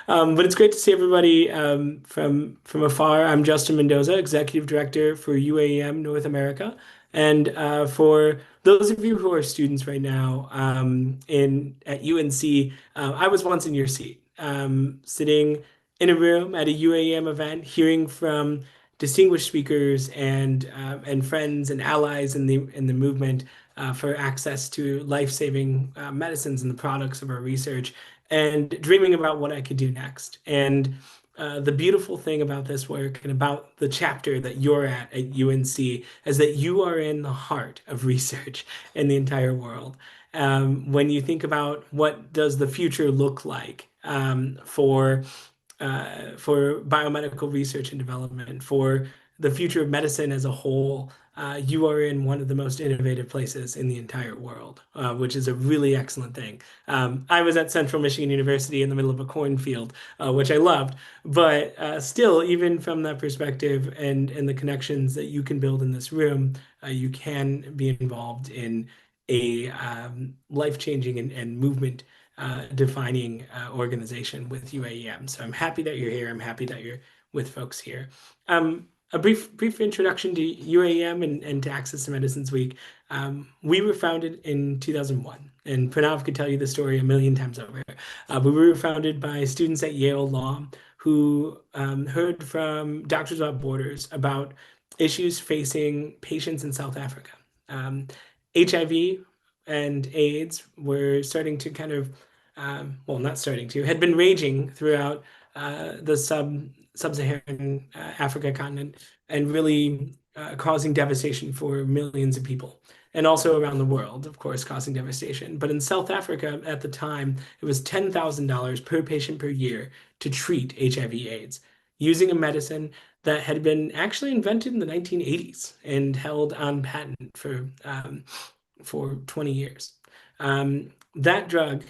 But it's great to see everybody from afar. I'm Justin Mendoza, Executive Director for UAM North America. And for those of you who are students right now in at UNC, I was once in your seat, sitting in a room at a UAM event, hearing from distinguished speakers and friends and allies in the movement for access to life-saving medicines and the products of our research, and dreaming about what I could do next. And the beautiful thing about this work and about the chapter that you're at UNC is that you are in the heart of research in the entire world. When you think about what does the future look like for biomedical research and development, for the future of medicine as a whole, you are in one of the most innovative places in the entire world, which is a really excellent thing. I was at Central Michigan University in the middle of a cornfield, which I loved, but still, even from that perspective and the connections that you can build in this room, you can be involved in a life-changing and movement defining organization with UAM. So I'm happy that you're here. I'm happy that you're with folks here. A brief introduction to UAM and to Access to Medicines Week. We were founded in 2001, and Pranav could tell you the story a million times over. But we were founded by students at Yale Law who heard from Doctors Without Borders about issues facing patients in South Africa. HIV and AIDS were starting to kind of, well, not starting to, had been raging throughout the sub-Saharan Africa continent and really causing devastation for millions of people. And also around the world, of course, causing devastation. But in South Africa at the time, it was $10,000 per patient per year to treat HIV/AIDS using a medicine that had been actually invented in the 1980s and held on patent for 20 years. That drug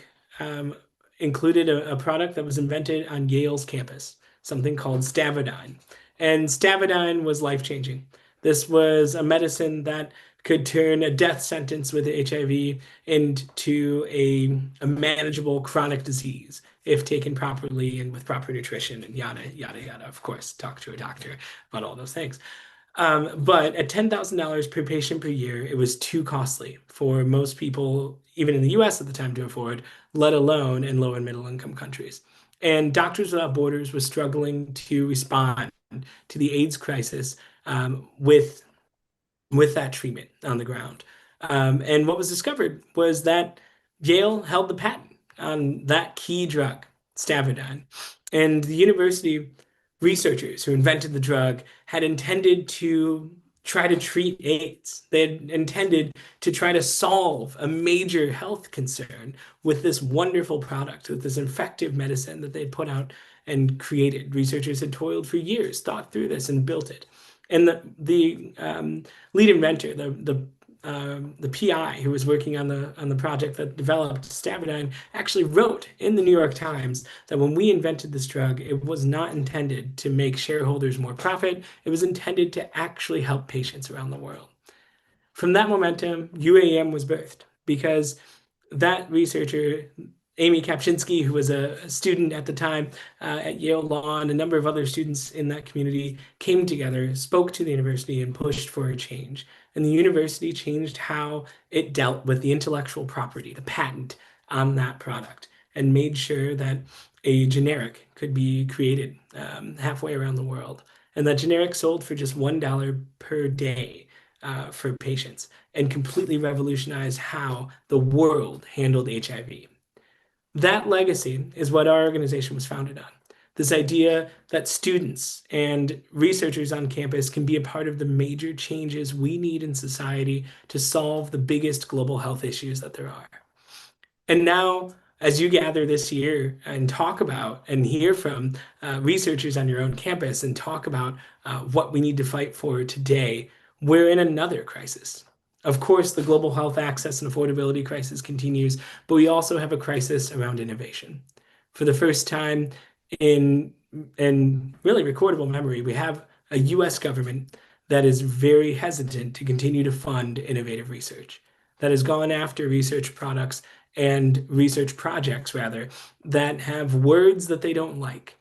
included a product that was invented on Yale's campus, something called Stavudine. And Stavudine was life-changing. This was a medicine that could turn a death sentence with HIV into a manageable chronic disease if taken properly and with proper nutrition and yada, yada, yada. Of course, talk to a doctor about all those things. But at $10,000 per patient per year, it was too costly for most people, even in the US at the time, to afford, let alone in low and middle income countries. And Doctors Without Borders was struggling to respond to the AIDS crisis with that treatment on the ground. And what was discovered was that Yale held the patent on that key drug, Stavudine. And the university researchers who invented the drug had intended to try to treat AIDS. They had intended to try to solve a major health concern with this wonderful product, with this effective medicine that they put out and created. Researchers had toiled for years, thought through this, and built it. And the lead inventor, the PI who was working on the project that developed Stavudine, actually wrote in the New York Times that when we invented this drug, it was not intended to make shareholders more profit. It was intended to actually help patients around the world. From that momentum, UAM was birthed because that researcher, Amy Kapczynski, who was a student at the time at Yale Law, and a number of other students in that community came together, spoke to the university, and pushed for a change. And the university changed how it dealt with the intellectual property, the patent on that product, and made sure that a generic could be created halfway around the world. And that generic sold for just $1 per day for patients and completely revolutionized how the world handled HIV. That legacy is what our organization was founded on. This idea that students and researchers on campus can be a part of the major changes we need in society to solve the biggest global health issues that there are. And now, as you gather this year and talk about and hear from researchers on your own campus and talk about what we need to fight for today, we're in another crisis. Of course, the global health access and affordability crisis continues, but we also have a crisis around innovation. For the first time in really recordable memory, we have a US government that is very hesitant to continue to fund innovative research, that has gone after research products and research projects rather that have words that they don't like,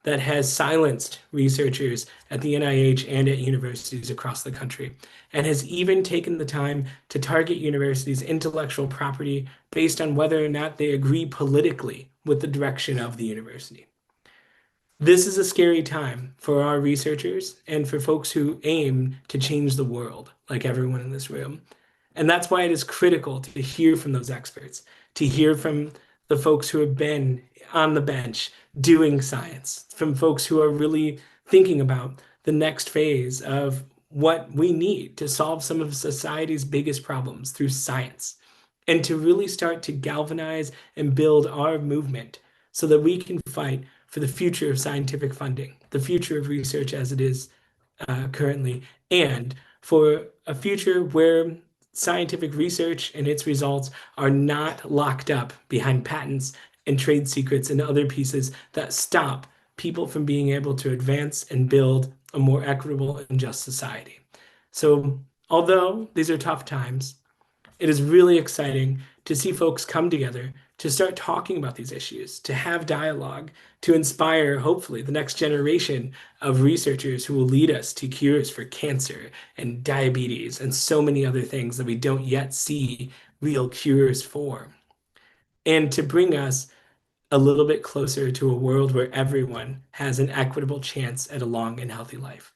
that has silenced researchers at the NIH and at universities across the country, and has even taken the time to target universities' intellectual property based on whether or not they agree politically with the direction of the university. This is a scary time for our researchers and for folks who aim to change the world, like everyone in this room. And that's why it is critical to hear from those experts, to hear from the folks who have been on the bench doing science, from folks who are really thinking about the next phase of what we need to solve some of society's biggest problems through science, and to really start to galvanize and build our movement so that we can fight for the future of scientific funding, the future of research as it is currently, and for a future where scientific research and its results are not locked up behind patents and trade secrets and other pieces that stop people from being able to advance and build a more equitable and just society. So, although these are tough times, it is really exciting to see folks come together to start talking about these issues, to have dialogue, to inspire, hopefully, the next generation of researchers who will lead us to cures for cancer and diabetes and so many other things that we don't yet see real cures for. And to bring us a little bit closer to a world where everyone has an equitable chance at a long and healthy life.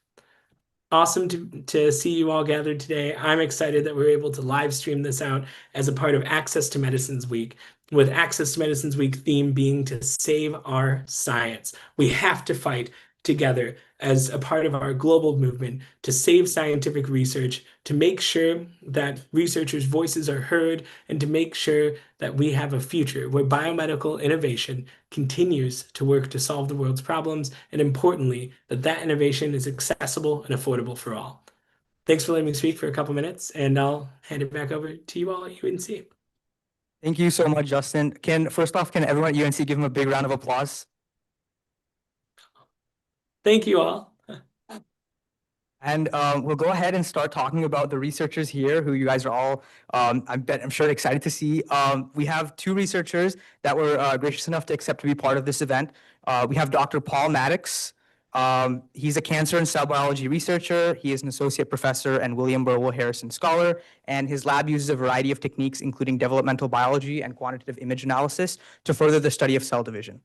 Awesome to see you all gathered today. I'm excited that we're able to live stream this out as a part of Access to Medicines Week, with Access to Medicines Week theme being to save our science. We have to fight together as a part of our global movement to save scientific research, to make sure that researchers' voices are heard, and to make sure that we have a future where biomedical innovation continues to work to solve the world's problems, and importantly, that that innovation is accessible and affordable for all. Thanks for letting me speak for a couple minutes, and I'll hand it back over to you all at UNC. Thank you so much, Justin. First off, can everyone at UNC give him a big round of applause? Thank you all. And we'll go ahead and start talking about the researchers here, who you guys are all, I'm sure, excited to see. We have two researchers that were gracious enough to accept to be part of this event. We have Dr. Paul Maddox. He's a cancer and cell biology researcher. He is an associate professor and William Burwell Harrison Scholar, and his lab uses a variety of techniques, including developmental biology and quantitative image analysis, to further the study of cell division.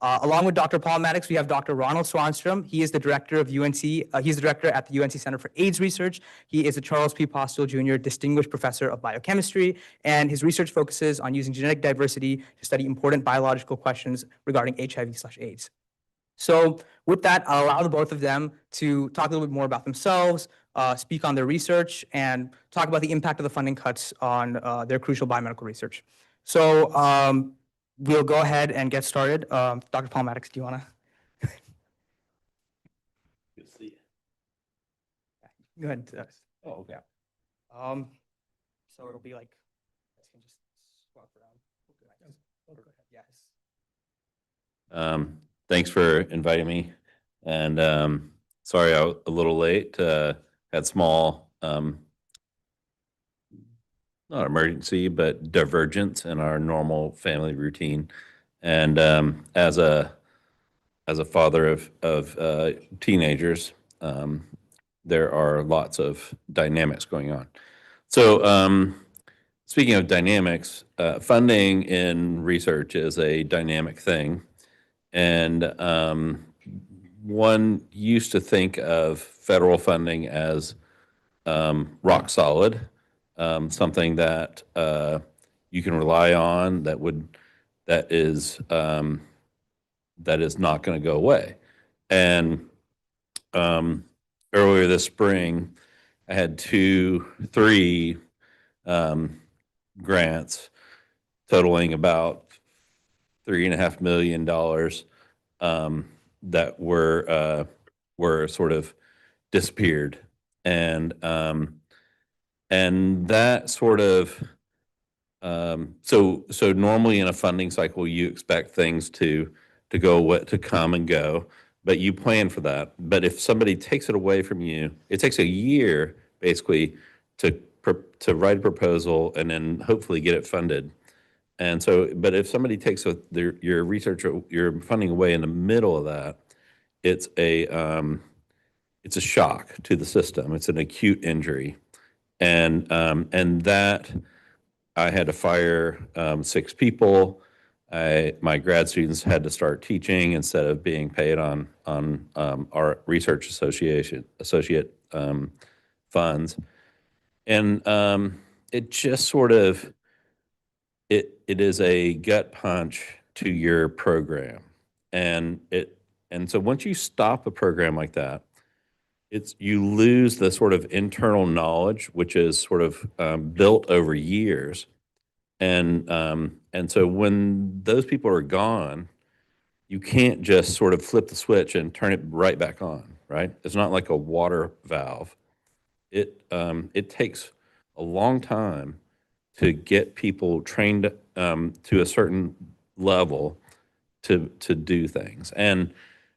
Along with Dr. Paul Maddox, we have Dr. Ronald Swanstrom. He is the director of UNC. He's the director at the UNC Center for AIDS Research. He is a Charles P. Postel Jr. Distinguished Professor of Biochemistry, and his research focuses on using genetic diversity to study important biological questions regarding HIV/AIDS. So with that, I'll allow the both of them to talk a little bit more about themselves, speak on their research, and talk about the impact of the funding cuts on their crucial biomedical research. So we'll go ahead and get started. Dr. Paul Maddox, do you want to? Good to see you. Go ahead. Oh, okay. So it'll be like, I can just swap around. Go ahead. Yes. Thanks for inviting me. And sorry I was a little late. Had small, not emergency, but divergence in our normal family routine. And as a father of teenagers, there are lots of dynamics going on. So speaking of dynamics, funding in research is a dynamic thing. And one used to think of federal funding as rock solid, something that you can rely on, that is not going to go away. And earlier this spring, I had three grants totaling about $3.5 million that were sort of disappeared, and that sort of so normally in a funding cycle you expect things to come and go, but you plan for that. But if somebody takes it away from you, it takes a year basically to write a proposal and then hopefully get it funded. And so, but if somebody takes your research, your funding away in the middle of that, it's it's a shock to the system. It's an acute injury, and that I had to fire 6 people. My grad students had to start teaching instead of being paid on our research associate funds, and it just sort of it is a gut punch to your program, and so once you stop a program like that, it's you lose the sort of internal knowledge which is sort of built over years, and so when those people are gone, you can't just sort of flip the switch and turn it right back on, right? It's not like a water valve. It takes a long time to get people trained to a certain level to do things, and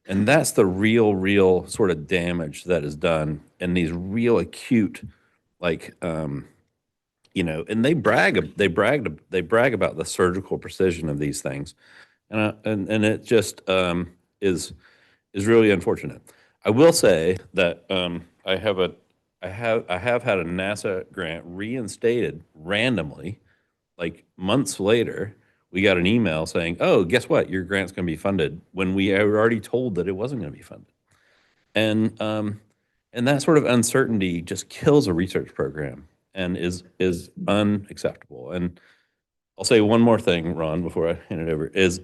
that's the real sort of damage that is done in these real acute, like and they brag about the surgical precision of these things, and it just is really unfortunate. I will say that I have had a NASA grant reinstated randomly, like months later. We got an email saying, "Oh, guess what? Your grant's going to be funded," when we were already told that it wasn't going to be funded. And that sort of uncertainty just kills a research program and is unacceptable. And I'll say one more thing, Ron, before I hand it over, is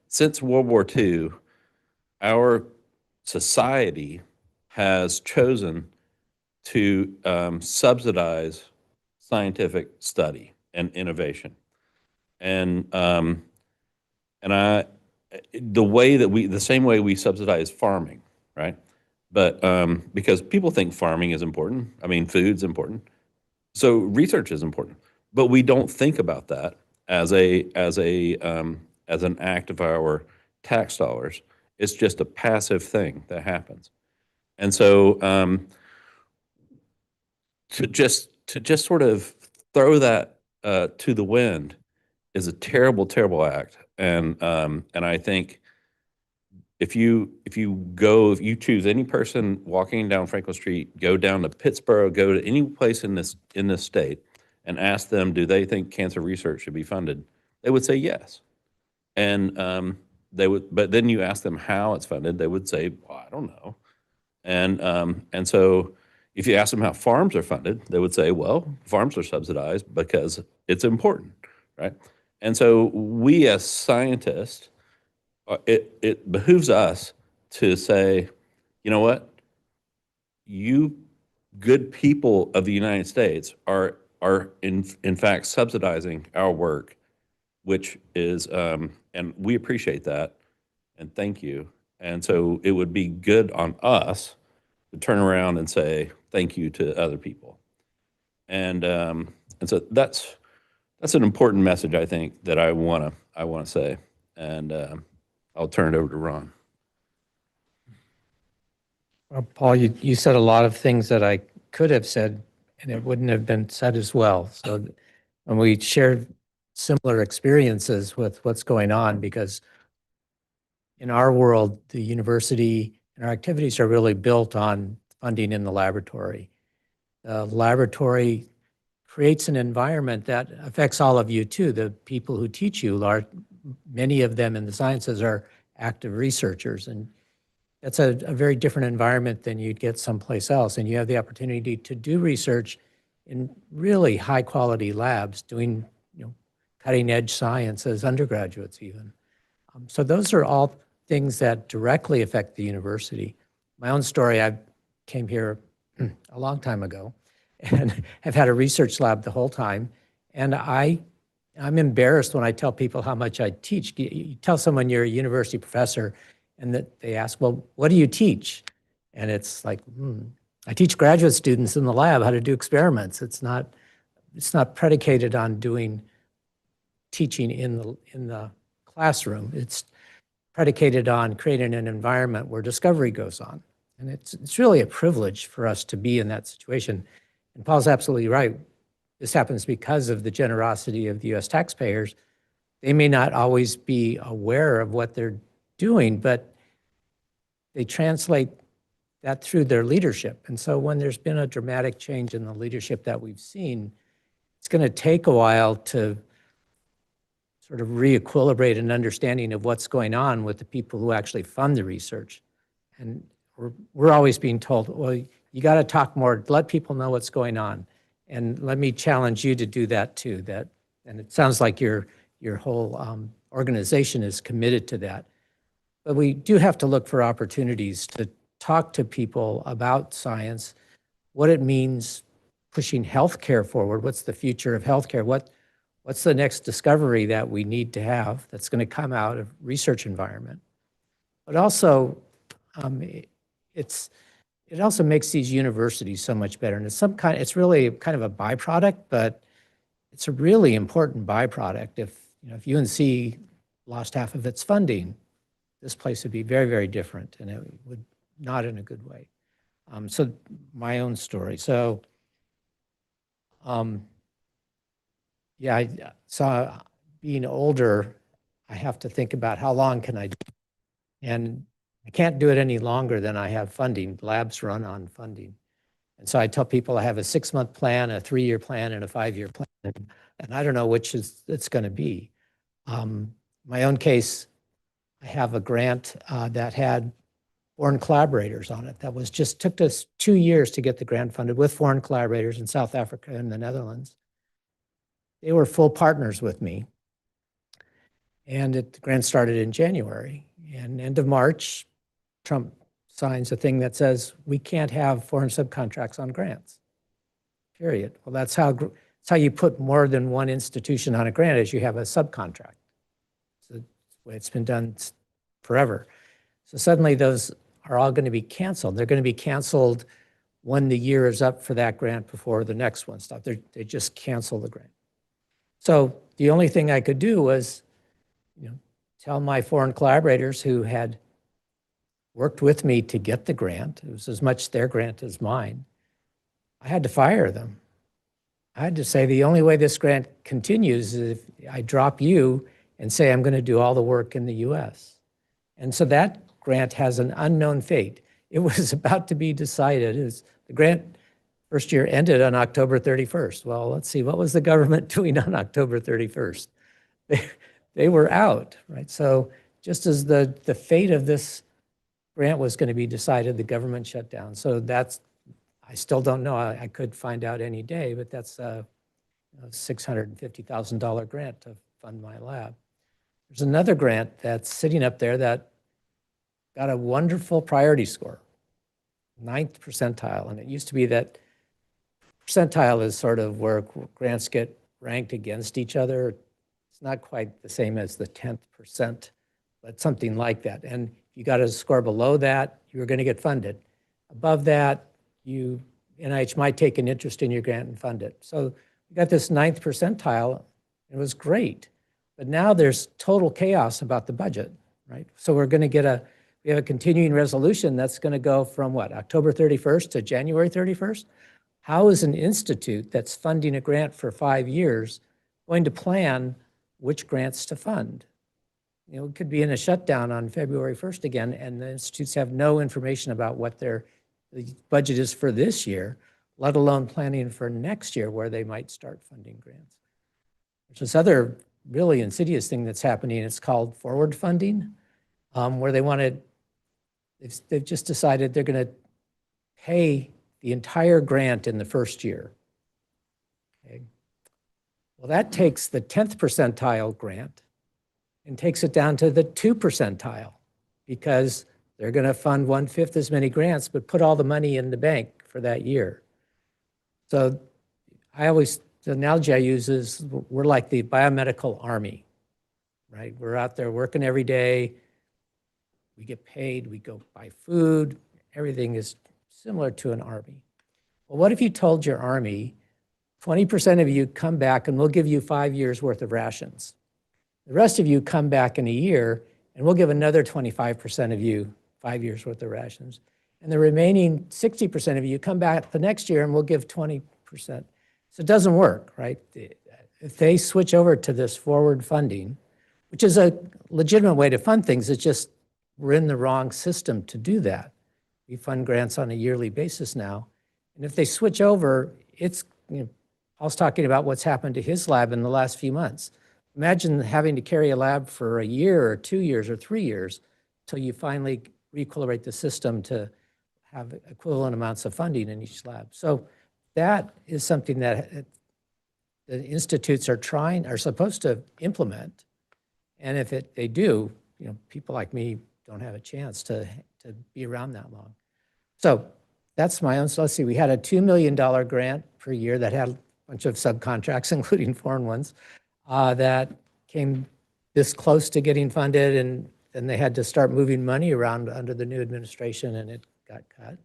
since World War II, our society has chosen to subsidize scientific study and innovation. And and I the same way we subsidize farming, right? But because people think farming is important, I mean, food's important, so research is important, but we don't think about that as an act of our tax dollars. It's just a passive thing that happens, and so to just sort of throw that to the wind is a terrible act, and I think if you choose any person walking down Franklin Street, go down to Pittsburgh, go to any place in this state, and ask them, do they think cancer research should be funded? They would say yes, and they would. But then you ask them how it's funded, they would say, well, I don't know, and so if you ask them how farms are funded, they would say, well, farms are subsidized because it's important, right? And so we as scientists, it behooves us to say, you know what, you good people of the United States are in fact subsidizing our work, which is and we appreciate that and thank you. And so it would be good on us to turn around and say thank you to other people. And so that's an important message, I think, that I wanna say. And I'll turn it over to Ron. Well, Paul, you said a lot of things that I could have said, and it wouldn't have been said as well. So when we shared similar experiences with what's going on, because in our world, the university and our activities are really built on funding in the laboratory. The laboratory creates an environment that affects all of you too. The people who teach you, many of them in the sciences are active researchers, and that's a very different environment than you'd get someplace else. And you have the opportunity to do research in really high quality labs doing cutting edge science as undergraduates even. So those are all things that directly affect the university. My own story, I came here a long time ago and have had a research lab the whole time. And I'm embarrassed when I tell people how much I teach. You tell someone you're a university professor and that they ask, well, what do you teach? And it's like, I teach graduate students in the lab how to do experiments. It's not predicated on doing teaching in the classroom. It's predicated on creating an environment where discovery goes on. And it's really a privilege for us to be in that situation. And Paul's absolutely right. this happens because of the generosity of the US taxpayers. They may not always be aware of what they're doing, but they translate that through their leadership. And so when there's been a dramatic change in the leadership that we've seen, it's going to take a while to sort of re-equilibrate an understanding of what's going on with the people who actually fund the research. And we're always being told, well, you got to talk more, let people know what's going on. And let me challenge you to do that too. And it sounds like your whole organization is committed to that. But we do have to look for opportunities to talk to people about science, what it means pushing healthcare forward, what's the future of healthcare, what's the next discovery that we need to have that's going to come out of research environment. But also, it also makes these universities so much better. And it's really kind of a byproduct, but it's a really important byproduct. If UNC lost half of its funding, this place would be very, very different, and it would not in a good way. So my own story. So, yeah, I saw being older, I have to think about how long can I do, and I can't do it any longer than I have funding. Labs run on funding. And so I tell people I have a 6-month plan, a 3-year plan, and a 5-year plan, and I don't know which it's going to be. My own case, I have a grant that had foreign collaborators on it. That was took us 2 years to get the grant funded with foreign collaborators in South Africa and the Netherlands. They were full partners with me. And the grant started in January. And end of March, Trump signs a thing that says we can't have foreign subcontracts on grants, period. Well, that's how you put more than one institution on a grant, is you have a subcontract. So the way it's been done forever. So suddenly those are all going to be canceled. They're going to be canceled when the year is up for that grant before the next one stops. They just cancel the grant. So the only thing I could do was, tell my foreign collaborators who had worked with me to get the grant, it was as much their grant as mine, I had to fire them. I had to say the only way this grant continues is if I drop you and say I'm going to do all the work in the US. And so that grant has an unknown fate. It was about to be decided. The grant first year ended on October 31st. Well, let's see, what was the government doing on October 31st? They were out, right? So just as the fate of this grant was going to be decided, the government shut down. So I still don't know. I could find out any day, but that's a $650,000 grant to fund my lab. There's another grant that's sitting up there that got a wonderful priority score, 9th percentile. And it used to be that percentile is sort of where grants get ranked against each other. It's not quite the same as the 10th percent, but something like that. And if you got a score below that, you were going to get funded. Above that, NIH might take an interest in your grant and fund it. So we got this 9th percentile. It was great. But now there's total chaos about the budget, right? So we're going to we have a continuing resolution that's going to go from what, October 31st to January 31st? How is an institute that's funding a grant for 5 years going to plan which grants to fund? It could be in a shutdown on February 1st again, and the institutes have no information about what the budget is for this year, let alone planning for next year where they might start funding grants. There's this other really insidious thing that's happening. It's called forward funding, where they've just decided they're going to pay the entire grant in the first year. Okay. Well, that takes the 10th percentile grant and takes it down to the 2 percentile, because they're going to fund 1/5 as many grants, but put all the money in the bank for that year. So the analogy I use is we're like the biomedical army, right? We're out there working every day. We get paid, we go buy food. Everything is similar to an army. Well, what if you told your army, 20% of you come back and we'll give you 5 years worth of rations. The rest of you come back in a year and we'll give another 25% of you 5 years worth of rations. And the remaining 60% of you come back the next year and we'll give 20%. So it doesn't work, right? If they switch over to this forward funding, which is a legitimate way to fund things, it's just we're in the wrong system to do that. We fund grants on a yearly basis now. And if they switch over, it's, I was talking about what's happened to his lab in the last few months. Imagine having to carry a lab for a year or 2 years or 3 years till you finally re-equilibrate the system to have equivalent amounts of funding in each lab. So that is something that the institutes are supposed to implement. And if they do, people like me don't have a chance to be around that long. So that's my own. So let's see, we had a $2 million grant per year that had a bunch of subcontracts, including foreign ones, that came this close to getting funded, and then they had to start moving money around under the new administration, and it got cut.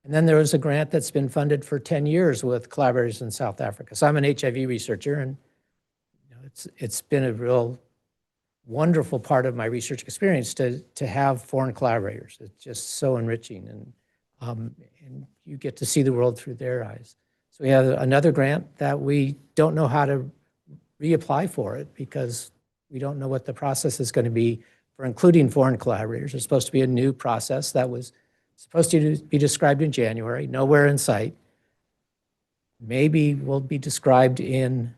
And then there was a grant that's been funded for 10 years with collaborators in South Africa. So I'm an HIV researcher, and it's been a real wonderful part of my research experience to have foreign collaborators. It's just so enriching, and you get to see the world through their eyes. So we have another grant that we don't know how to reapply for it because we don't know what the process is going to be for including foreign collaborators. It's supposed to be a new process that was supposed to be described in January, nowhere in sight. Maybe will be described or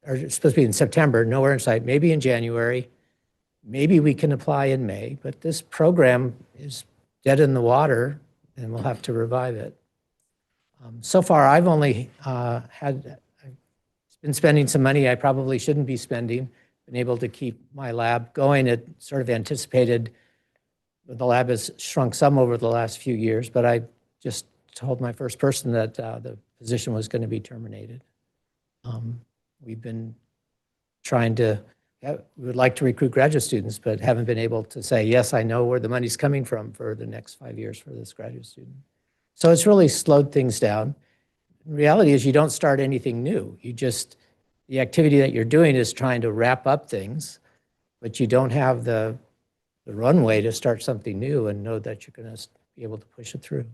it's supposed to be in September, nowhere in sight, maybe in January. Maybe we can apply in May, but this program is dead in the water and we'll have to revive it. So far, I've only been spending some money I probably shouldn't be spending, been able to keep my lab going. It sort of anticipated, the lab has shrunk some over the last few years, but I just told my first person that the position was going to be terminated. We've been trying to, we would like to recruit graduate students, but haven't been able to say, yes, I know where the money's coming from for the next 5 years for this graduate student. So it's really slowed things down. The reality is you don't start anything new. The activity that you're doing is trying to wrap up things, but you don't have the runway to start something new and know that you're going to be able to push it through.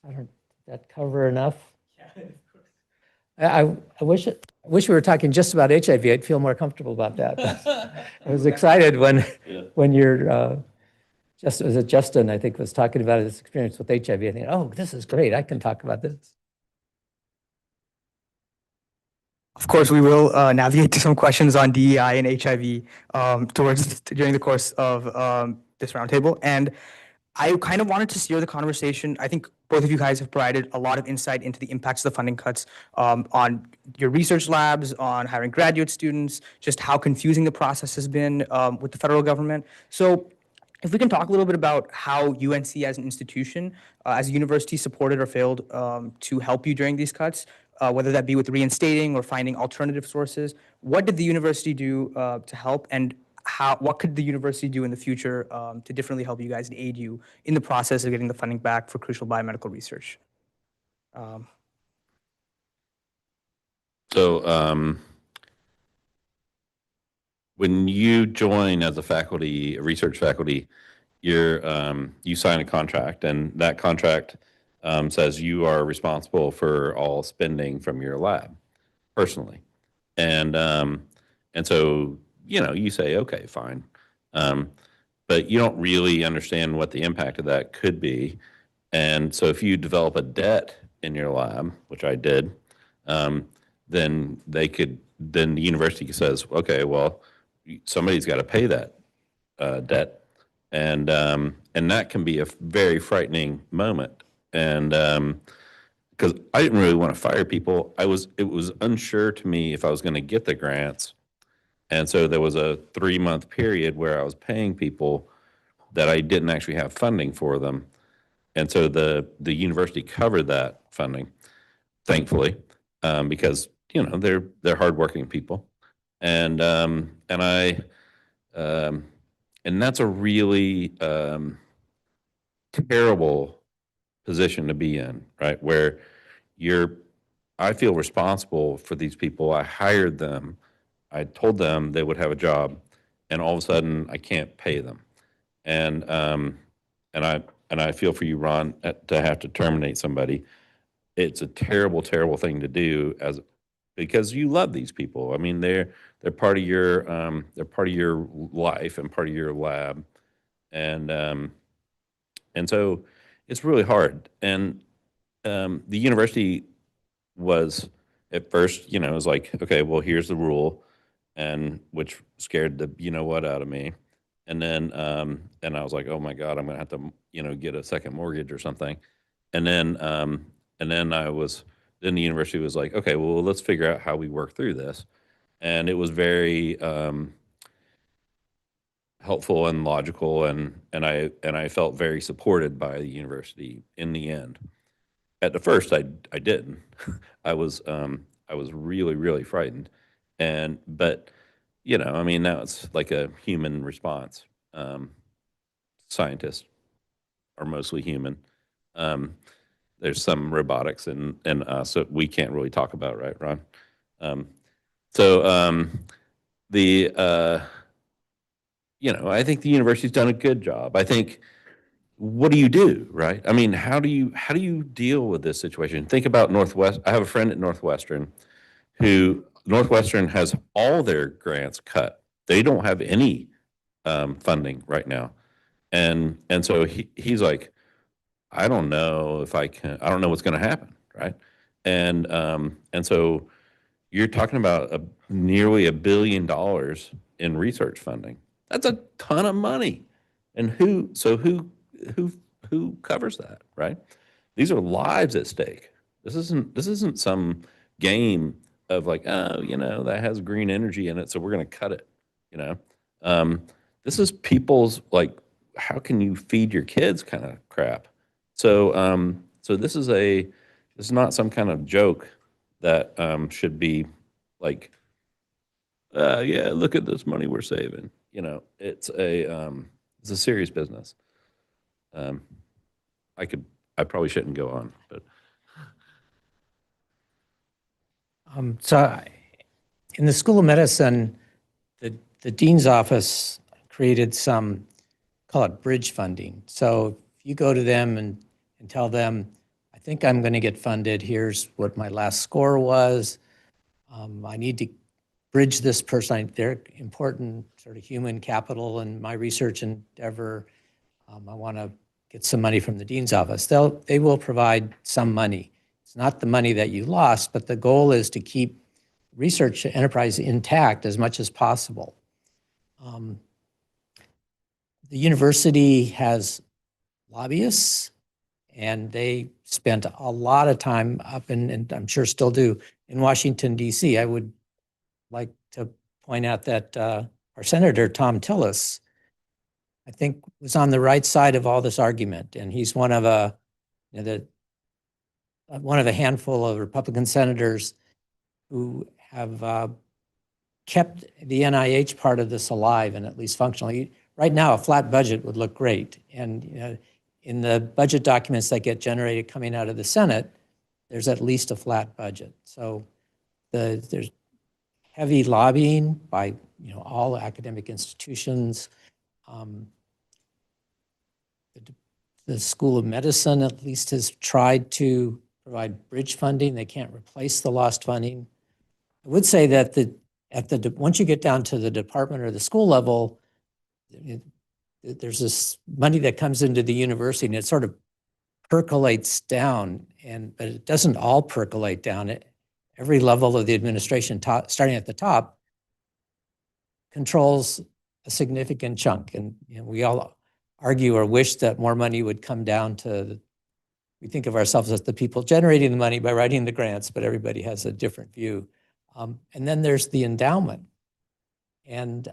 Did that cover enough? Yeah, of course. I wish we were talking just about HIV. I'd feel more comfortable about that. I was excited when you're Justin, I think, was talking about his experience with HIV. I think, oh, this is great. I can talk about this. Of course, we will navigate to some questions on DEI and HIV during the course of this roundtable. And I kind of wanted to steer the conversation. I think both of you guys have provided a lot of insight into the impacts of the funding cuts on your research labs, on hiring graduate students, just how confusing the process has been with the federal government. So if we can talk a little bit about how UNC as an institution, as a university, supported or failed to help you during these cuts, whether that be with reinstating or finding alternative sources. What did the university do to help, and what could the university do in the future to differently help you guys and aid you in the process of getting the funding back for crucial biomedical research? When you join as a research faculty, you sign a contract, and that contract says you are responsible for all spending from your lab personally. And so, you say, okay, fine. But you don't really understand what the impact of that could be. And so if you develop a debt in your lab, which I did, then the university says, okay, well, somebody's got to pay that debt. And that can be a very frightening moment. And because I didn't really want to fire people, it was unsure to me if I was going to get the grants. And so there was a 3-month period where I was paying people that I didn't actually have funding for them. And so the university covered that funding, thankfully, because they're hardworking people. And that's a really terrible position to be in, right? Where I feel responsible for these people. I hired them. I told them they would have a job, and all of a sudden I can't pay them. And I feel for you, Ron, to have to terminate somebody. it's a terrible, terrible thing to do because you love these people. I mean, they're part of your life and part of your lab, and so it's really hard. And the university was at first, it was like, okay, well, here's the rule, and which scared the what out of me. And then and I was like, oh my God, I'm gonna have to get a second mortgage or something. And then then the university was like, okay, well, let's figure out how we work through this. And it was very helpful and logical, and I felt very supported by the university in the end. At the first, I didn't. I was really, really frightened, but I mean, now it's like a human response. Scientists are mostly human. Um, there's some robotics and us that we can't really talk about, right, Ron? Um, so the I think the university's done a good job. I think, what do you do, right? I mean, how do you deal with this situation? Think about Northwest. I have a friend at Northwestern who Northwestern has all their grants cut. They don't have any funding right now, and so he's like, I don't know if I can. I don't know what's going to happen, right? And so you're talking about nearly $1 billion in research funding. That's a ton of money. And who who covers that, right? These are lives at stake. This isn't some game of like, oh, that has green energy in it, so we're going to cut it. You know, um, this is people's, like, how can you feed your kids kind of crap. So this is not some kind of joke that should be like, yeah, look at this money we're saving. It's a serious business. Um, I probably shouldn't go on, but So in the School of Medicine, the dean's office created some, call it bridge funding. So if you go to them and tell them, I think I'm going to get funded, here's what my last score was, I need to bridge this person, they're important sort of human capital in my research endeavor, I want to get some money from the dean's office. They will provide some money. It's not the money that you lost, but the goal is to keep research enterprise intact as much as possible. The university has lobbyists, and they spent a lot of time up in, and I'm sure still do, in Washington, D.C. I would like to point out that our Senator, Tom Tillis, I think was on the right side of all this argument, and he's one of a handful of Republican senators who have kept the NIH part of this alive and at least functionally. Right now, a flat budget would look great, and in the budget documents that get generated coming out of the Senate, there's at least a flat budget. So there's heavy lobbying by all academic institutions. The School of Medicine at least has tried to provide bridge funding. They can't replace the lost funding. I would say that once you get down to the department or the school level, there's this money that comes into the university and it sort of percolates down, but it doesn't all percolate down. Every level of the administration, starting at the top, controls a significant chunk. And we all argue or wish that more money would come down to, we think of ourselves as the people generating the money by writing the grants, but everybody has a different view. And then there's the endowment. And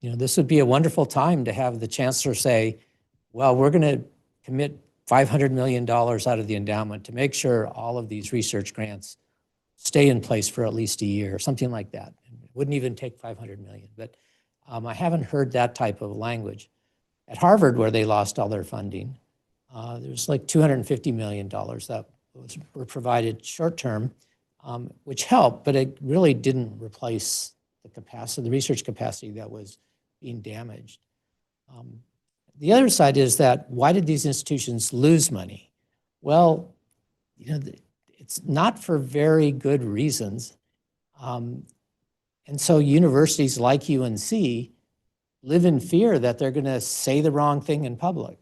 this would be a wonderful time to have the chancellor say, well, we're going to commit $500 million out of the endowment to make sure all of these research grants stay in place for at least a year, or something like that. It wouldn't even take 500 million, but I haven't heard that type of language. At Harvard, where they lost all their funding, there's like $250 million that were provided short-term, which helped, but it really didn't replace the capacity, the research capacity that was being damaged. The other side is that, why did these institutions lose money? Well, it's not for very good reasons. And so universities like UNC live in fear that they're going to say the wrong thing in public,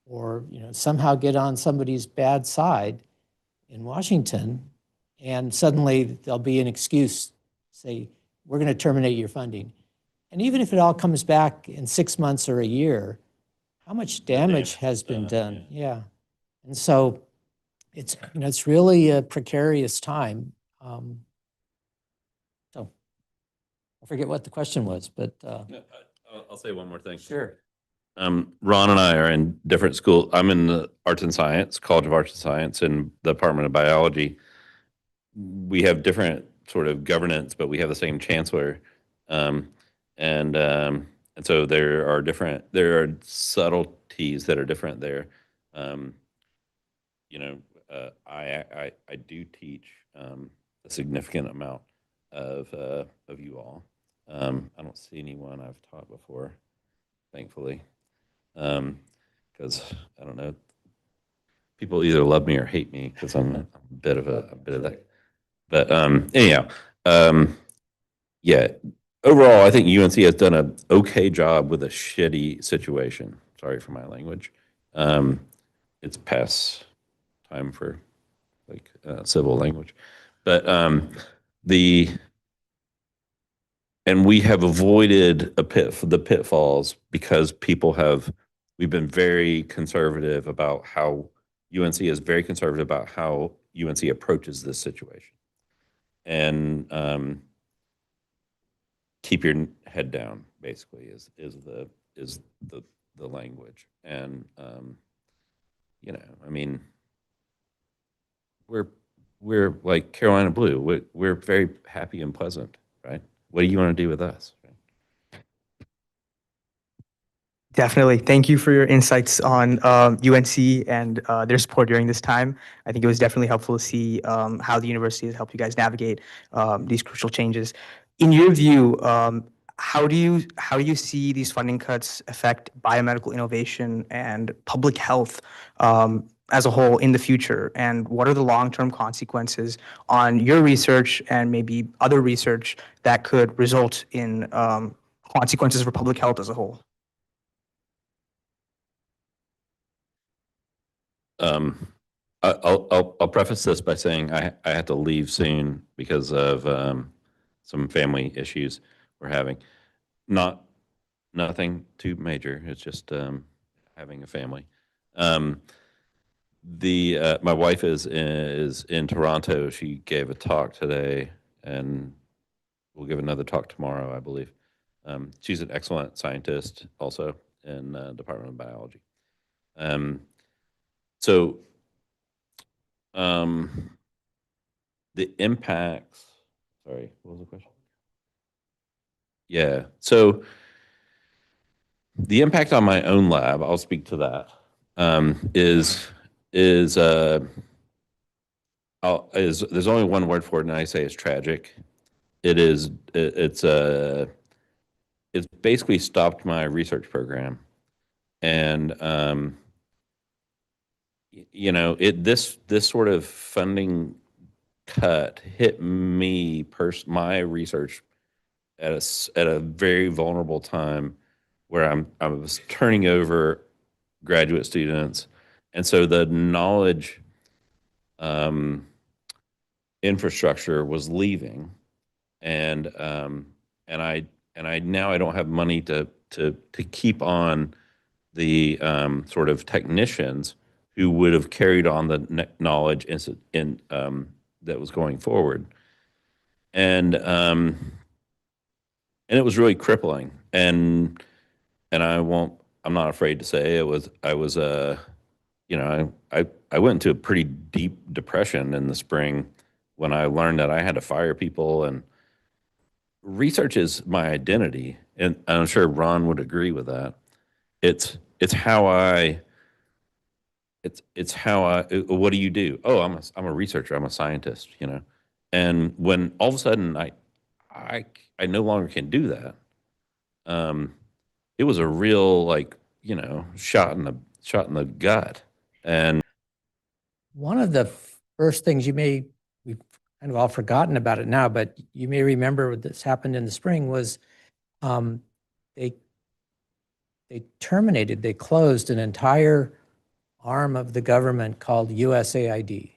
or somehow get on somebody's bad side in Washington, and suddenly there'll be an excuse, say, we're going to terminate your funding. And even if it all comes back in 6 months or a year, how much damage has been done? Yeah. And so it's really a precarious time. So I forget what the question was, but I'll say one more thing. sure. Ron and I are in different schools. I'm in the Arts and Science, College of Arts and Science, in the Department of Biology. We have different sort of governance, but we have the same chancellor. Um, and so there are subtleties that are different there. Um, I do teach a significant amount of you all. I don't see anyone I've taught before, thankfully, because I don't know. People either love me or hate me because I'm a bit of that. But anyhow, yeah. Overall, I think UNC has done an okay job with a shitty situation. Sorry for my language. It's past time for like civil language, but we have avoided the pitfalls because we've been very conservative about how UNC is very conservative about how UNC approaches this situation, and keep your head down basically is the language. And I mean, we're like Carolina Blue. We're very happy and pleasant, right? What do you want to do with us? Definitely. Thank you for your insights on UNC and their support during this time. I think it was definitely helpful to see how the university has helped you guys navigate these crucial changes. In your view, how do you see these funding cuts affect biomedical innovation and public health as a whole in the future? And what are the long-term consequences on your research and maybe other research that could result in consequences for public health as a whole? I'll preface this by saying I have to leave soon because of some family issues we're having. Nothing too major. It's just having a family. My wife is in Toronto. She gave a talk today, and we'll give another talk tomorrow, I believe. She's an excellent scientist, also in Department of Biology. So the impacts. Sorry, what was the question? Yeah. So the impact on my own lab, I'll speak to that. Is there's only one word for it, and I say it's tragic. It's basically stopped my research program, and this sort of funding cut hit me my research at a very vulnerable time where I was turning over graduate students, and so the knowledge infrastructure was leaving, and I now I don't have money to keep on the sort of technicians who would have carried on the knowledge that was going forward, and it was really crippling. And I'm not afraid to say I went into a pretty deep depression in the spring when I learned that I had to fire people. And research is my identity, and I'm sure Ron would agree with that. It's how I. What do you do? Oh, I'm a researcher. I'm a scientist. And when all of a sudden I no longer can do that. It was a real shot in the gut. And One of the first things we've kind of all forgotten about it now, but you may remember this happened in the spring was um, they they closed an entire arm of the government called USAID.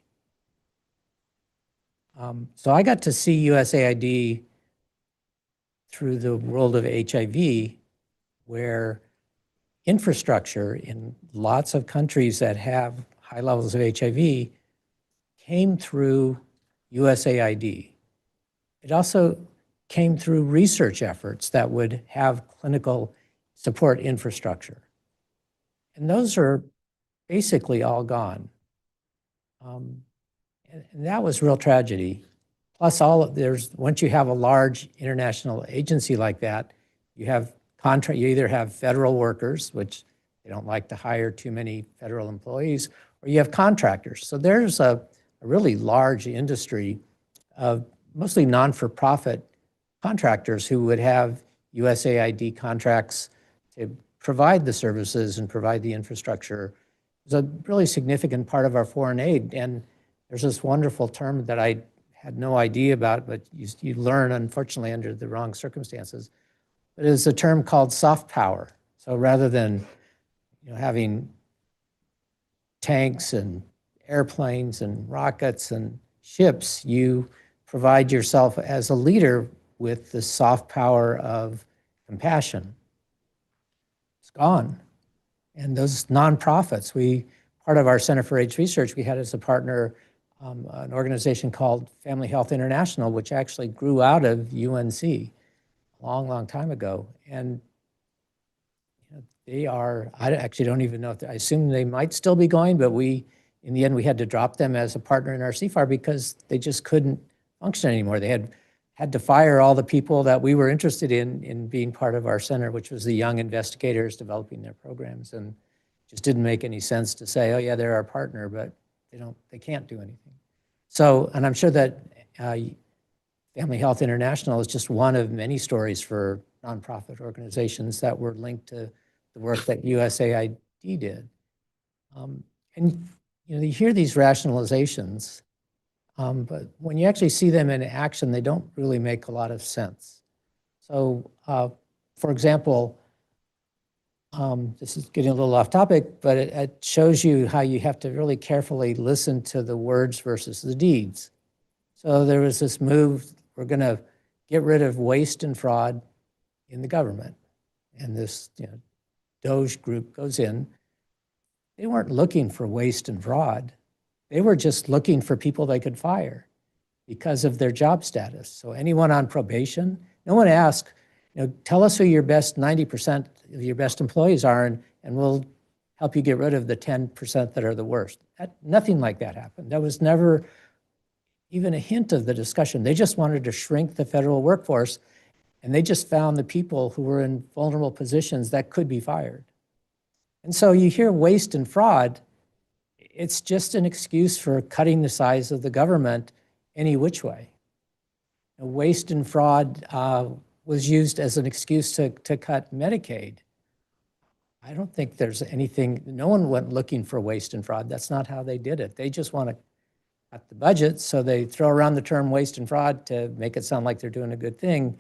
So I got to see USAID through the world of HIV, where infrastructure in lots of countries that have high levels of HIV came through USAID. It also came through research efforts that would have clinical support infrastructure. And those are basically all gone. And that was real tragedy. Plus once you have a large international agency like that, you either have federal workers, which they don't like to hire too many federal employees, or you have contractors. So there's a really large industry of mostly non-for-profit contractors who would have USAID contracts to provide the services and provide the infrastructure. It's a really significant part of our foreign aid. And there's this wonderful term that I had no idea about, but you learn, unfortunately, under the wrong circumstances. But it's a term called soft power. So rather than having tanks and airplanes and rockets and ships, you provide yourself as a leader with the soft power of compassion. It's gone. And those nonprofits, part of our Center for AIDS Research, we had as a partner an organization called Family Health International, which actually grew out of UNC a long, long time ago. And I actually don't even know if, I assume they might still be going, but in the end, we had to drop them as a partner in our CFAR because they just couldn't function anymore. They had to fire all the people that we were interested in being part of our center, which was the young investigators developing their programs. And it just didn't make any sense to say, oh yeah, they're our partner, but they can't do anything. So, and I'm sure that Family Health International is just one of many stories for nonprofit organizations that were linked to the work that USAID did. And you hear these rationalizations, but when you actually see them in action, they don't really make a lot of sense. So, for example, this is getting a little off topic, but it shows you how you have to really carefully listen to the words versus the deeds. So there was this move, we're going to get rid of waste and fraud in the government. And this Doge group goes in. They weren't looking for waste and fraud. They were just looking for people they could fire because of their job status. So anyone on probation, no one asked, tell us who your best 90% of your best employees are, and we'll help you get rid of the 10% that are the worst. Nothing like that happened. That was never even a hint of the discussion. They just wanted to shrink the federal workforce, and they just found the people who were in vulnerable positions that could be fired. And so you hear waste and fraud, it's just an excuse for cutting the size of the government any which way. Waste and fraud was used as an excuse to cut Medicaid. I don't think there's anything, no one went looking for waste and fraud. That's not how they did it. They just want to cut the budget, so they throw around the term waste and fraud to make it sound like they're doing a good thing.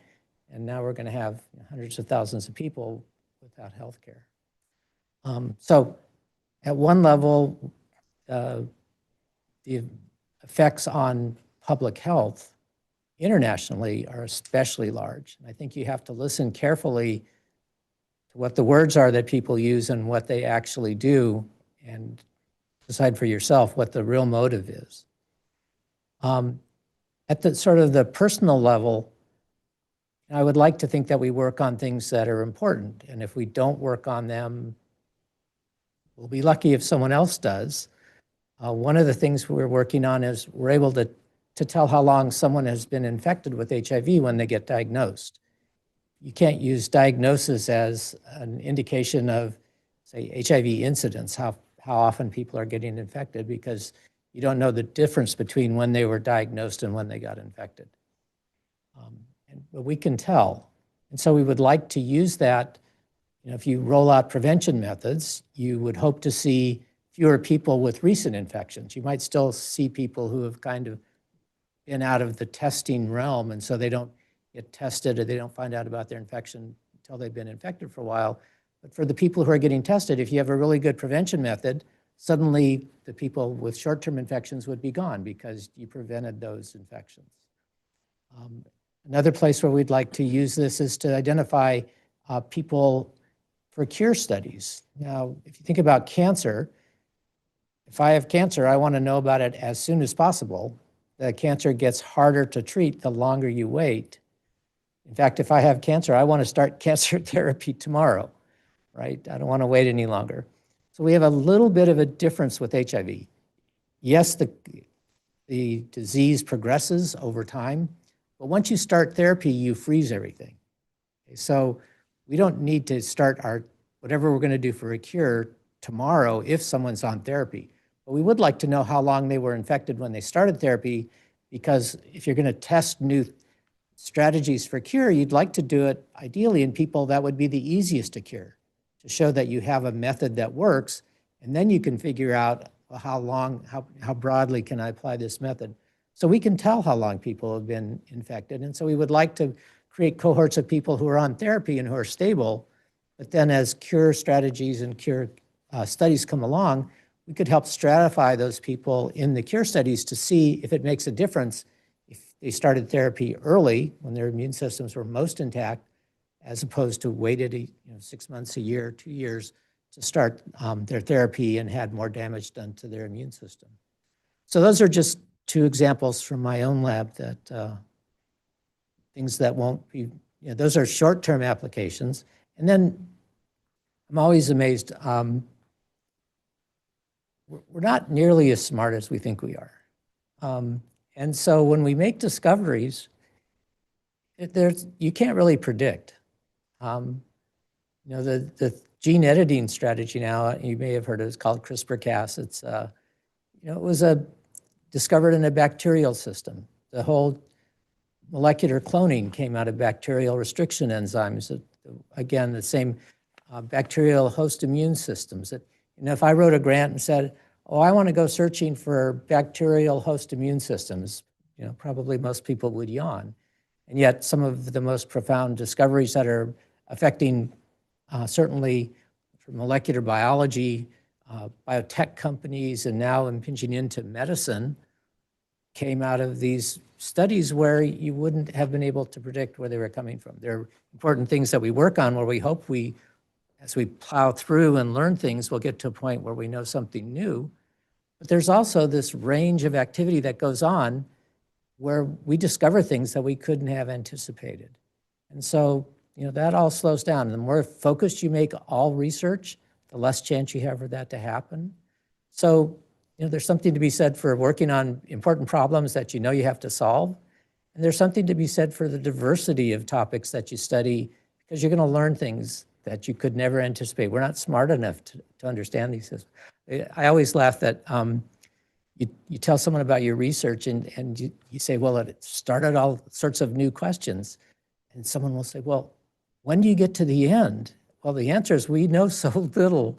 And now we're going to have hundreds of thousands of people without health care. So at one level, the effects on public health internationally are especially large. And I think you have to listen carefully to what the words are that people use and what they actually do, and decide for yourself what the real motive is. At the sort of the personal level, I would like to think that we work on things that are important. And if we don't work on them, we'll be lucky if someone else does. One of the things we're working on is we're able to tell how long someone has been infected with HIV when they get diagnosed. You can't use diagnosis as an indication of, say, HIV incidence, how often people are getting infected, because you don't know the difference between when they were diagnosed and when they got infected. But we can tell. And so we would like to use that. If you roll out prevention methods, you would hope to see fewer people with recent infections. You might still see people who have kind of been out of the testing realm, and so they don't get tested or they don't find out about their infection until they've been infected for a while. But for the people who are getting tested, if you have a really good prevention method, suddenly the people with short-term infections would be gone because you prevented those infections. Another place where we'd like to use this is to identify people for cure studies. Now, if you think about cancer, if I have cancer, I want to know about it as soon as possible. The cancer gets harder to treat the longer you wait. In fact, if I have cancer, I want to start cancer therapy tomorrow, right? I don't want to wait any longer. So we have a little bit of a difference with HIV. Yes, the disease progresses over time, but once you start therapy, you freeze everything. Okay, so we don't need to start whatever we're going to do for a cure tomorrow if someone's on therapy. But we would like to know how long they were infected when they started therapy, because if you're going to test new strategies for cure, you'd like to do it ideally in people that would be the easiest to cure, to show that you have a method that works, and then you can figure out how broadly can I apply this method. So we can tell how long people have been infected, and so we would like to create cohorts of people who are on therapy and who are stable, but then as cure strategies and cure studies come along, we could help stratify those people in the cure studies to see if it makes a difference if they started therapy early when their immune systems were most intact, as opposed to waited 6 months, a year, 2 years to start their therapy and had more damage done to their immune system. So those are just 2 examples from my own lab that things that won't be, those are short-term applications. And then I'm always amazed, we're not nearly as smart as we think we are. And so when we make discoveries, you can't really predict. The gene editing strategy now, you may have heard of it, it's called CRISPR-Cas. It's, it was discovered in a bacterial system. The whole molecular cloning came out of bacterial restriction enzymes. Again, the same bacterial host immune systems. If I wrote a grant and said, oh, I want to go searching for bacterial host immune systems, probably most people would yawn. And yet some of the most profound discoveries that are affecting certainly molecular biology, biotech companies, and now impinging into medicine came out of these studies where you wouldn't have been able to predict where they were coming from. They're important things that we work on where we hope as we plow through and learn things, we'll get to a point where we know something new. But there's also this range of activity that goes on where we discover things that we couldn't have anticipated. And so, that all slows down. The more focused you make all research, the less chance you have for that to happen. So, there's something to be said for working on important problems that you have to solve. And there's something to be said for the diversity of topics that you study, because you're going to learn things that you could never anticipate. We're not smart enough to understand these systems. I always laugh that you tell someone about your research and you say, well, it started all sorts of new questions. And someone will say, well, when do you get to the end? Well, the answer is we know so little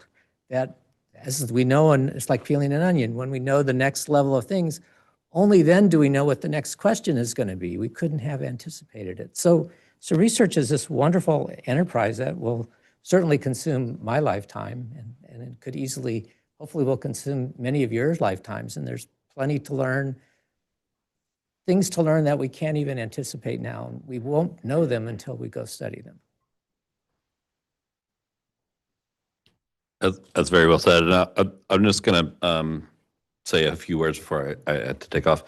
that as we know, and it's like peeling an onion, when we know the next level of things, only then do we know what the next question is going to be. We couldn't have anticipated it. So research is this wonderful enterprise that will certainly consume my lifetime and it could easily, hopefully will consume many of your lifetimes. And there's plenty to learn, things to learn that we can't even anticipate now. And we won't know them until we go study them. That's very well said. And I'm just going to say a few words before I have to take off.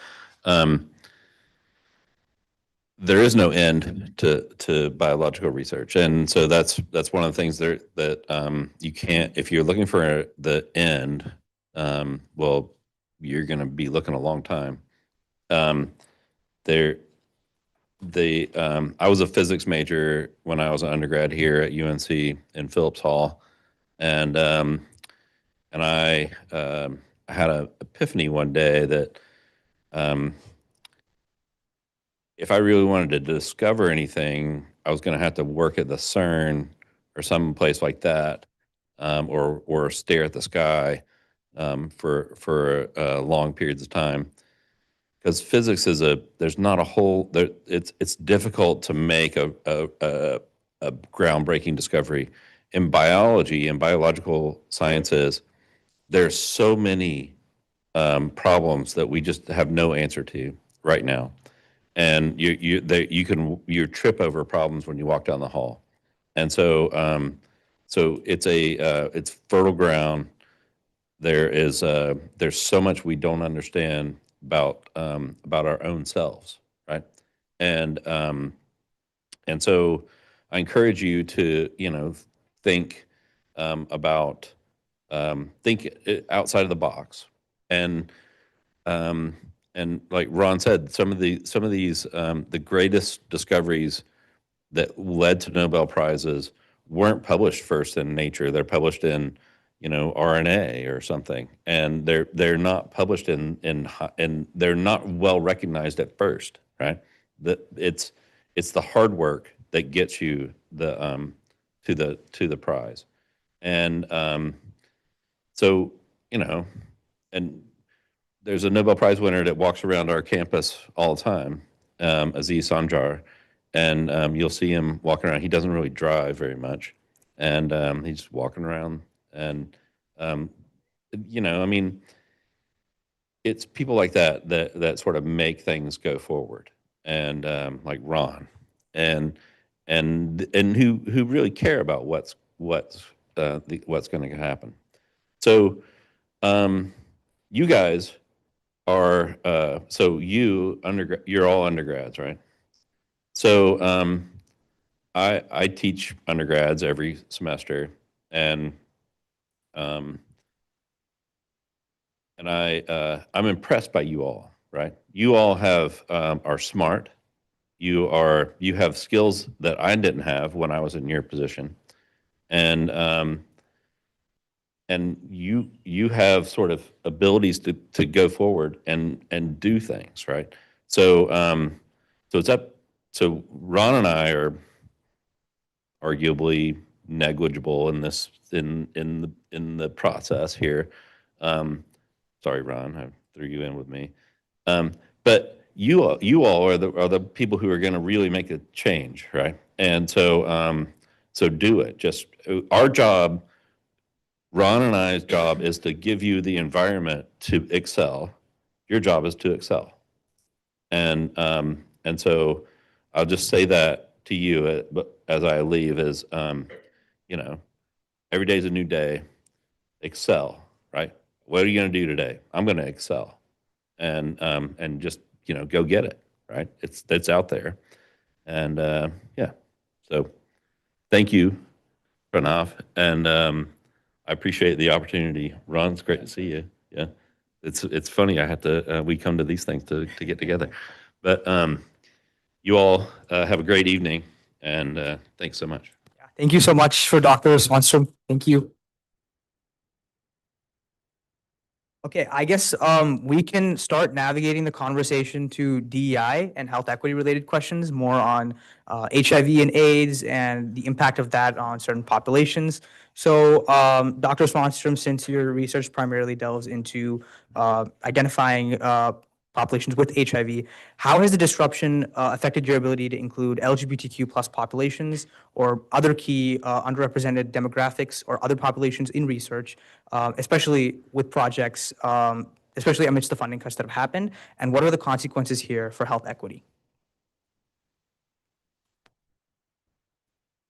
There is no end to biological research, and so that's one of the things there that you can't. If you're looking for the end, well, you're going to be looking a long time. I was a physics major when I was an undergrad here at UNC in Phillips Hall, and I had an epiphany one day that if I really wanted to discover anything, I was going to have to work at the CERN or some place like that, or stare at the sky for long periods of time. Because physics is there's not a whole there. It's difficult to make a groundbreaking discovery. In biology and biological sciences, there's so many problems that we just have no answer to right now, and you trip over problems when you walk down the hall, and so it's fertile ground. There's so much we don't understand about our own selves, right? And and so I encourage you to think about think outside of the box, and um, and like Ron said, some of these the greatest discoveries that led to Nobel Prizes weren't published first in Nature. They're published in, RNA or something, and they're not published in they're not well recognized at first, right? That it's the hard work that gets you to the prize, and so and there's a Nobel Prize winner that walks around our campus all the time, Aziz Sanjar, and you'll see him walking around. He doesn't really drive very much, and he's walking around, and um, I mean, it's people like that sort of make things go forward, and like Ron, and and who really care about what's going to happen. So you guys are so you're all undergrads, right? So I teach undergrads every semester, and um, I'm impressed by you all, right? You all are smart. You have skills that I didn't have when I was in your position, and you have sort of abilities to go forward and do things, right? So so it's up. So Ron and I are arguably negligible in this in the process here. Um, Sorry, Ron, I threw you in with me. Um, but you all are the people who are going to really make a change, right? And so so do it. Just our job, Ron and I's job, is to give you the environment to excel. Your job is to excel, and so I'll just say that to you, but as I leave is you know every day is a new day. Excel, right? What are you going to do today? I'm going to excel, and just go get it, right? It's out there, and yeah. So thank you, Pranav, and I appreciate the opportunity. Ron, it's great to see you. Yeah, it's funny. I have to we come to these things to get together, but you all have a great evening, and thanks so much. Yeah, thank you so much for Dr. Swanstrom. Thank you. Okay, I guess we can start navigating the conversation to DEI and health equity related questions, more on HIV and AIDS and the impact of that on certain populations. So, Dr. Swanstrom, since your research primarily delves into identifying populations with HIV, how has the disruption affected your ability to include LGBTQ plus populations or other key underrepresented demographics or other populations in research, especially with projects, especially amidst the funding cuts that have happened? And what are the consequences here for health equity?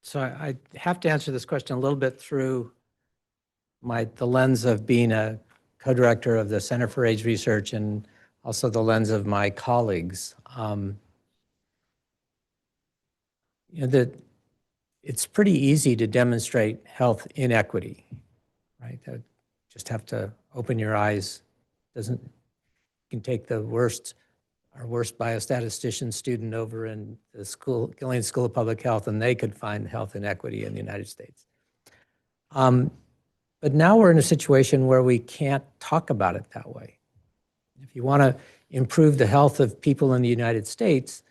So I have to answer this question a little bit through the lens of being a co-director of the Center for AIDS Research and also the lens of my colleagues. That it's pretty easy to demonstrate health inequity, right? Just have to open your eyes. You can take our worst biostatistician student over in the Gillian School of Public Health, and they could find health inequity in the United States. But now we're in a situation where we can't talk about it that way. If you want to improve the health of people in the United States,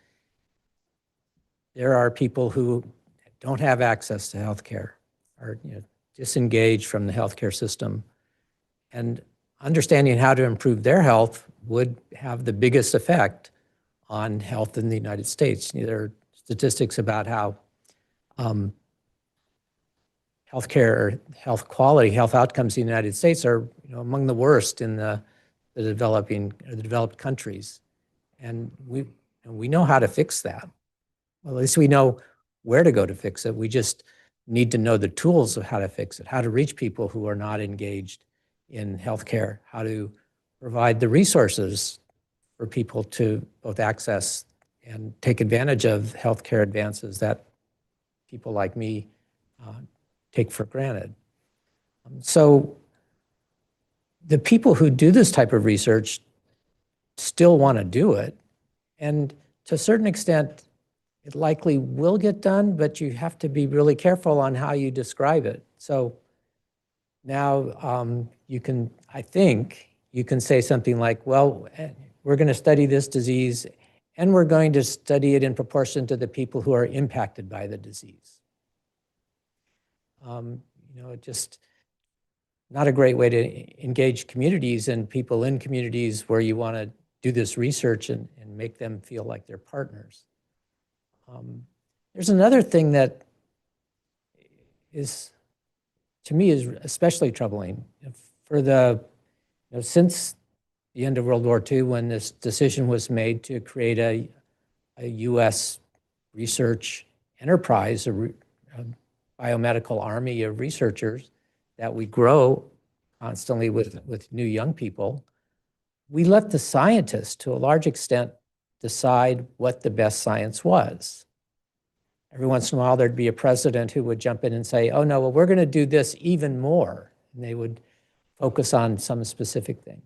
there are people who don't have access to health care, are disengaged from the healthcare system. And understanding how to improve their health would have the biggest effect on health in the United States. There are statistics about how healthcare, health quality, health outcomes in the United States are among the worst in the developed countries. And we know how to fix that. Well, at least we know where to go to fix it. We just need to know the tools of how to fix it, how to reach people who are not engaged in healthcare, how to provide the resources for people to both access and take advantage of healthcare advances that people like me take for granted. So the people who do this type of research still want to do it. And to a certain extent, it likely will get done, but you have to be really careful on how you describe it. So now you can, I think, you can say something like, well, we're going to study this disease and we're going to study it in proportion to the people who are impacted by the disease. Just not a great way to engage communities and people in communities where you want to do this research and make them feel like they're partners. There's another thing that is, to me, is especially troubling. For since the end of World War II, when this decision was made to create a U.S. research enterprise, a biomedical army of researchers that we grow constantly with new young people, we let the scientists, to a large extent, decide what the best science was. Every once in a while, there'd be a president who would jump in and say, oh, no, well, we're going to do this even more. And they would focus on some specific thing.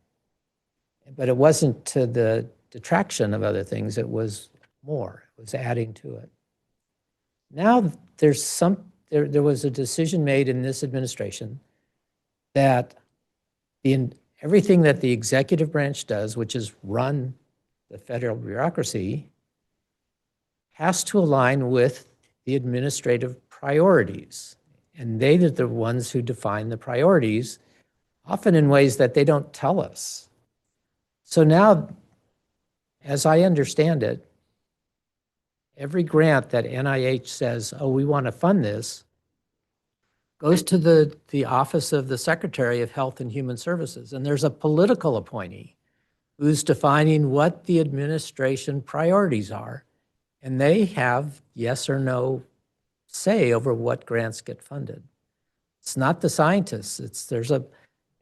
But it wasn't to the detraction of other things. It was more. It was adding to it. Now, there was a decision made in this administration that everything that the executive branch does, which is run the federal bureaucracy, has to align with the administrative priorities. And they are the ones who define the priorities, often in ways that they don't tell us. So now, as I understand it, every grant that NIH says, oh, we want to fund this, goes to the Office of the Secretary of Health and Human Services. And there's a political appointee who's defining what the administration priorities are. And they have yes or no say over what grants get funded. It's not the scientists.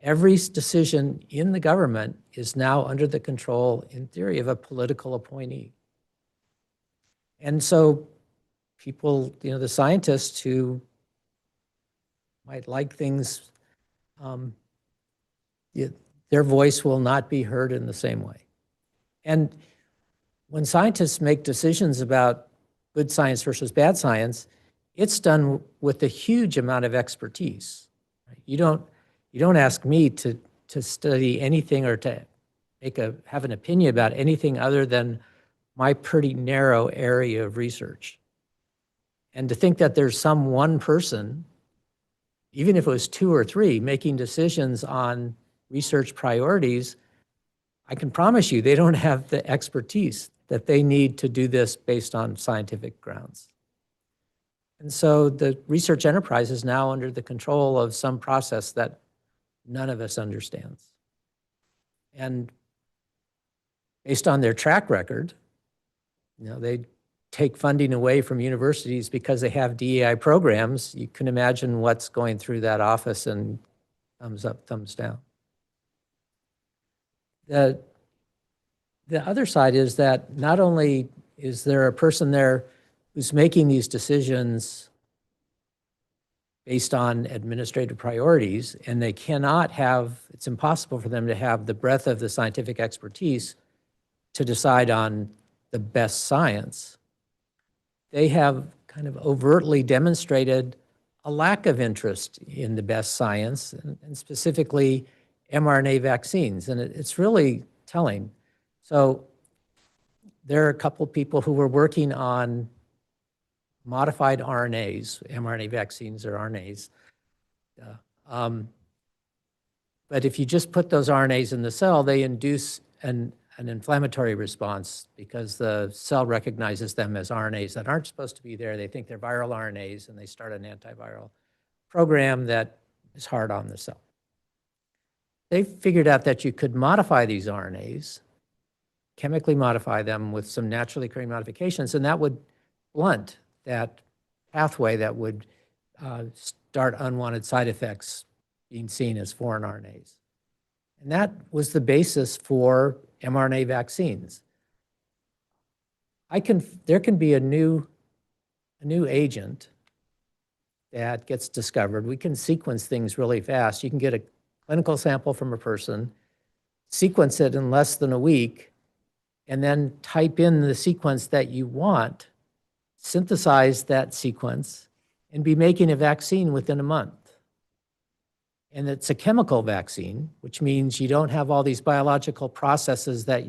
Every decision in the government is now under the control, in theory, of a political appointee. And so people, the scientists who might like things, their voice will not be heard in the same way. And when scientists make decisions about good science versus bad science, it's done with a huge amount of expertise. You don't ask me to study anything or to have an opinion about anything other than my pretty narrow area of research. And to think that there's some one person, even if it was 2 or 3, making decisions on research priorities, I can promise you they don't have the expertise that they need to do this based on scientific grounds. And so the research enterprise is now under the control of some process that none of us understands. And based on their track record, they take funding away from universities because they have DEI programs. You can imagine what's going through that office and thumbs up, thumbs down. The other side is that not only is there a person there who's making these decisions based on administrative priorities, and they cannot have, it's impossible for them to have the breadth of the scientific expertise to decide on the best science. They have kind of overtly demonstrated a lack of interest in the best science, and specifically mRNA vaccines, and it's really telling. So there are a couple of people who were working on modified RNAs, mRNA vaccines or RNAs, But if you just put those RNAs in the cell, they induce an inflammatory response because the cell recognizes them as RNAs that aren't supposed to be there. They think they're viral RNAs, and they start an antiviral program that is hard on the cell. They figured out that you could modify these RNAs, chemically modify them with some naturally occurring modifications, and that would blunt that pathway that would start unwanted side effects being seen as foreign RNAs. And that was the basis for mRNA vaccines. There can be a new agent that gets discovered. We can sequence things really fast. You can get a clinical sample from a person, sequence it in less than a week, and then type in the sequence that you want, synthesize that sequence, and be making a vaccine within a month. And it's a chemical vaccine, which means you don't have all these biological processes that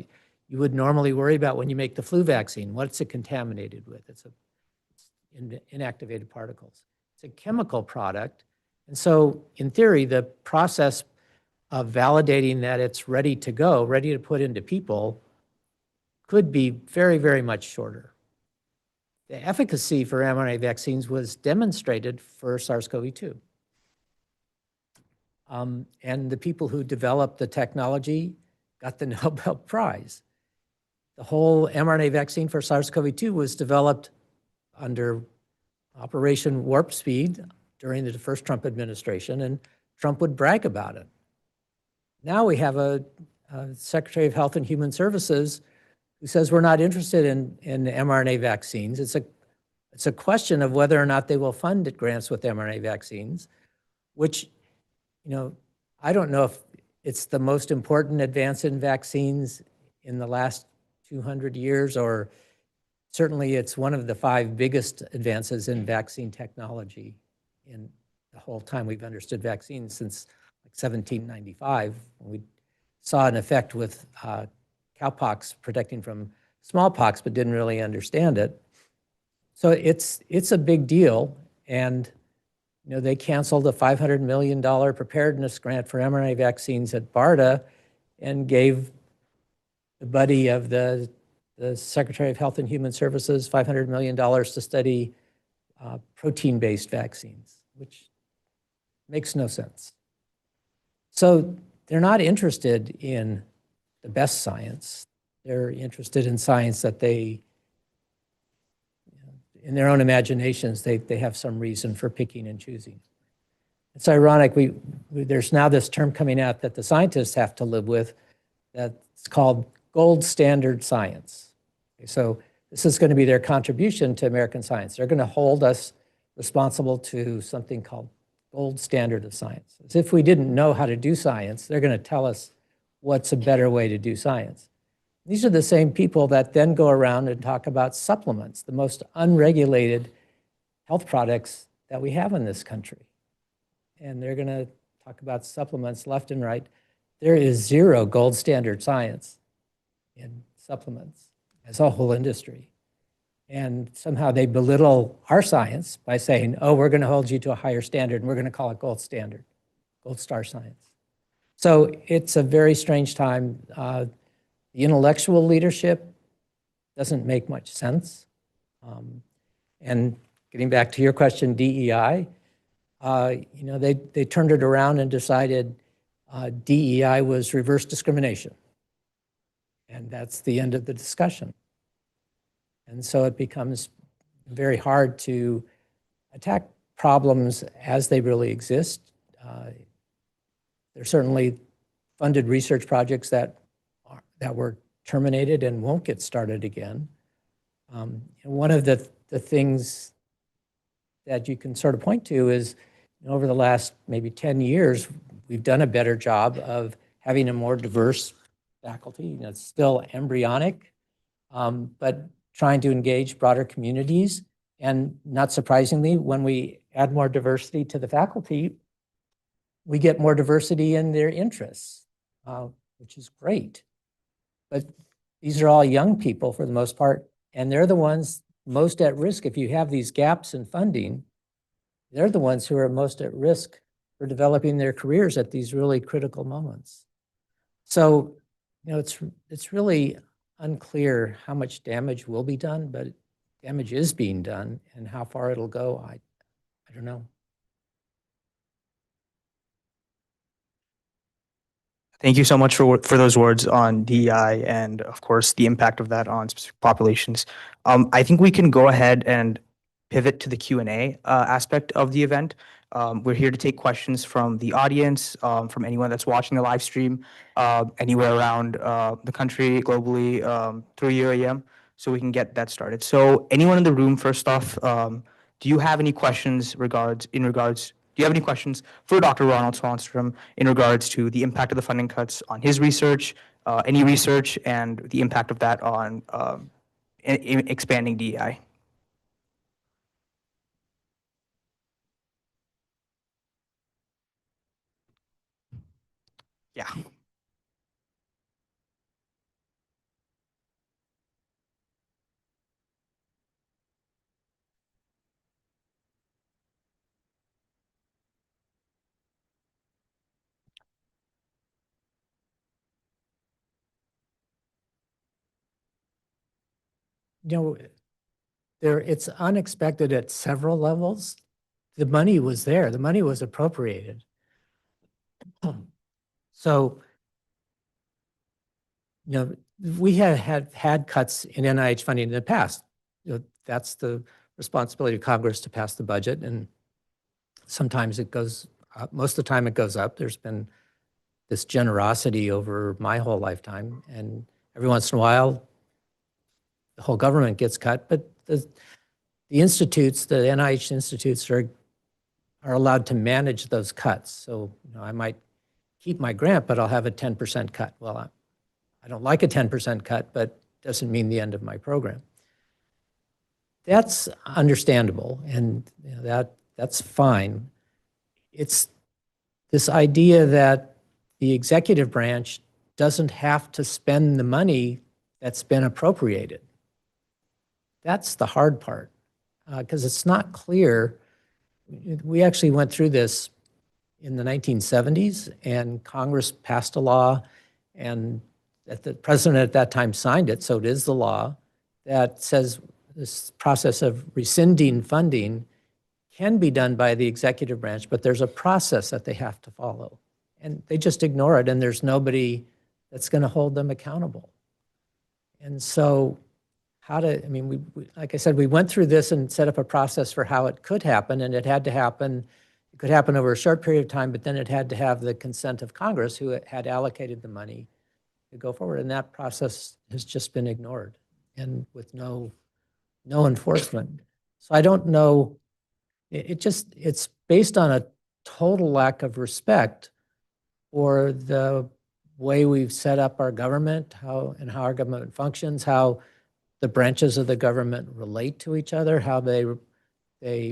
you would normally worry about when you make the flu vaccine. What's it contaminated with? It's inactivated particles. It's a chemical product. And so in theory, the process of validating that it's ready to go, ready to put into people, could be very, very much shorter. The efficacy for mRNA vaccines was demonstrated for SARS-CoV-2. And the people who developed the technology got the Nobel Prize. The whole mRNA vaccine for SARS-CoV-2 was developed under Operation Warp Speed during the first Trump administration, and Trump would brag about it. Now we have a Secretary of Health and Human Services who says we're not interested in mRNA vaccines. It's a question of whether or not they will fund grants with mRNA vaccines, which, I don't know if it's the most important advance in vaccines in the last 200 years, or certainly it's one of the 5 biggest advances in vaccine technology in the whole time we've understood vaccines since 1795. We saw an effect with cowpox protecting from smallpox, but didn't really understand it. So it's a big deal, and they canceled a $500 million preparedness grant for mRNA vaccines at BARDA and gave the buddy of the Secretary of Health and Human Services $500 million to study protein-based vaccines, which makes no sense. So they're not interested in the best science. They're interested in science that they, in their own imaginations, they have some reason for picking and choosing. It's ironic, there's now this term coming out that the scientists have to live with that's called gold standard science. So this is going to be their contribution to American science. They're going to hold us responsible to something called gold standard of science. As if we didn't know how to do science, they're going to tell us what's a better way to do science. These are the same people that then go around and talk about supplements, the most unregulated health products that we have in this country. And they're going to talk about supplements left and right. There is zero gold standard science in supplements as a whole industry. And somehow they belittle our science by saying, oh, we're going to hold you to a higher standard, and we're going to call it gold standard, gold star science. So it's a very strange time. The intellectual leadership doesn't make much sense. And getting back to your question, DEI, they turned it around and decided DEI was reverse discrimination. And that's the end of the discussion. And so it becomes very hard to attack problems as they really exist. There's certainly funded research projects that were terminated and won't get started again. And one of the things that you can sort of point to is over the last maybe 10 years, we've done a better job of having a more diverse faculty. It's still embryonic, but trying to engage broader communities. And not surprisingly, when we add more diversity to the faculty, we get more diversity in their interests, which is great. But these are all young people for the most part, and they're the ones most at risk. If you have these gaps in funding, they're the ones who are most at risk for developing their careers at these really critical moments. So, it's really unclear how much damage will be done, but damage is being done, and how far it'll go, I don't know. Thank you so much for those words on DEI and, of course, the impact of that on specific populations. I think we can go ahead and pivot to the Q&A aspect of the event. We're here to take questions from the audience, from anyone that's watching the live stream, anywhere around the country, globally, through UAM, so we can get that started. So anyone in the room, first off, do you have any questions do you have any questions for Dr. Ronald Swanstrom in regards to the impact of the funding cuts on his research, any research, and the impact of that on expanding DEI? Yeah. It's unexpected at several levels. The money was there. The money was appropriated. So, we had cuts in NIH funding in the past. That's the responsibility of Congress to pass the budget, and sometimes it goes up. Most of the time it goes up. There's been this generosity over my whole lifetime, and every once in a while, the whole government gets cut, but the institutes, the NIH institutes are allowed to manage those cuts. So, I might keep my grant, but I'll have a 10% cut. Well, I don't like a 10% cut, but doesn't mean the end of my program. That's understandable, and that's fine. It's this idea that the executive branch doesn't have to spend the money that's been appropriated. That's the hard part, because it's not clear. We actually went through this in the 1970s, and Congress passed a law, and the president at that time signed it, so it is the law, that says this process of rescinding funding can be done by the executive branch, but there's a process that they have to follow. And they just ignore it, and there's nobody that's going to hold them accountable. And so like I said, we went through this and set up a process for how it could happen, and it had to happen. It could happen over a short period of time, but then it had to have the consent of Congress, who had allocated the money to go forward. And that process has just been ignored, and with no enforcement. So I don't know. It's based on a total lack of respect for the way we've set up our government, how our government functions, how the branches of the government relate to each other, how they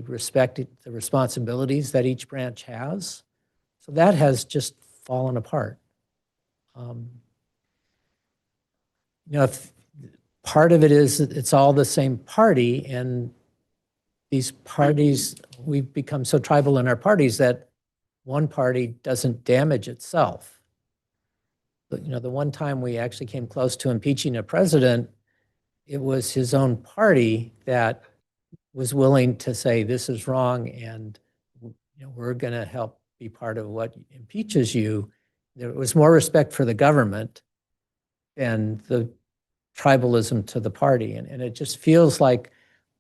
respect the responsibilities that each branch has. So that has just fallen apart. If part of it is it's all the same party, and these parties, we've become so tribal in our parties that one party doesn't damage itself. But, the one time we actually came close to impeaching a president, it was his own party that was willing to say, this is wrong, and we're going to help be part of what impeaches you. There was more respect for the government than the tribalism to the party. And it just feels like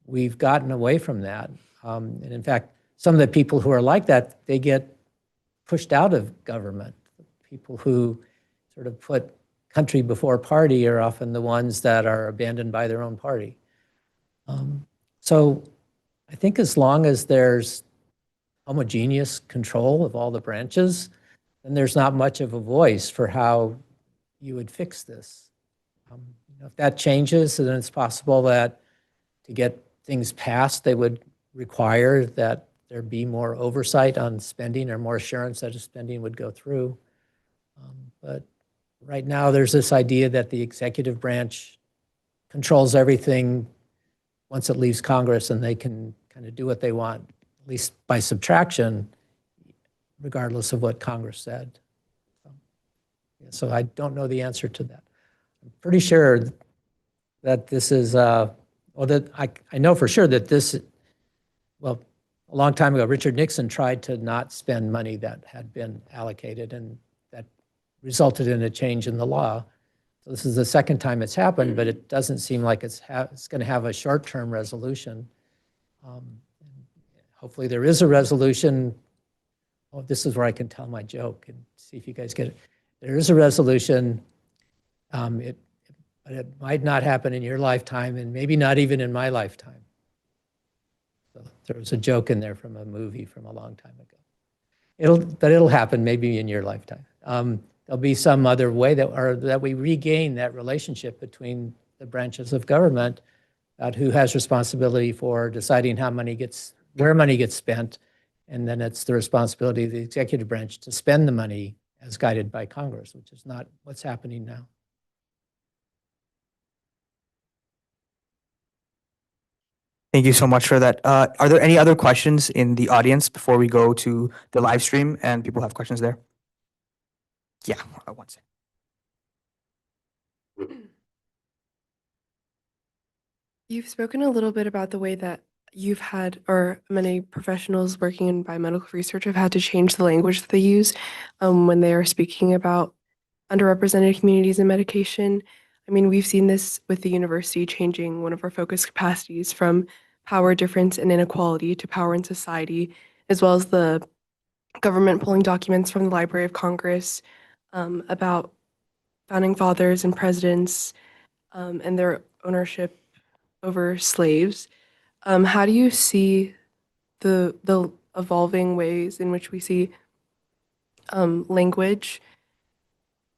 we've gotten away from that. And in fact, some of the people who are like that, they get pushed out of government. People who sort of put country before party are often the ones that are abandoned by their own party. So I think as long as there's homogeneous control of all the branches, then there's not much of a voice for how you would fix this. If that changes, then it's possible that to get things passed, they would require that there be more oversight on spending, or more assurance that spending would go through. But right now, there's this idea that the executive branch controls everything once it leaves Congress, and they can kind of do what they want, at least by subtraction. regardless of what Congress said. So I don't know the answer to that. I'm pretty sure that this is, that I know for sure that this, well, a long time ago, Richard Nixon tried to not spend money that had been allocated, and that resulted in a change in the law. So this is the second time it's happened, but it doesn't seem like it's going to have a short-term resolution. Hopefully there is a resolution. Oh, this is where I can tell my joke and see if you guys get it. There is a resolution. But it might not happen in your lifetime, and maybe not even in my lifetime. So there was a joke in there from a movie from a long time ago. But it'll happen maybe in your lifetime. There'll be some other way that we regain that relationship between the branches of government about who has responsibility for deciding where money gets spent, and then it's the responsibility of the executive branch to spend the money as guided by Congress, which is not what's happening now. Thank you so much for that. Are there any other questions in the audience before we go to the live stream and people have questions there? Yeah, one second. You've spoken a little bit about the way that you've had, or many professionals working in biomedical research have had to change the language that they use when they are speaking about underrepresented communities in medication. I mean, we've seen this with the university changing one of our focus capacities from power difference and inequality to power in society, as well as the government pulling documents from the Library of Congress about founding fathers and presidents and their ownership over slaves. How do you see the evolving ways in which we see language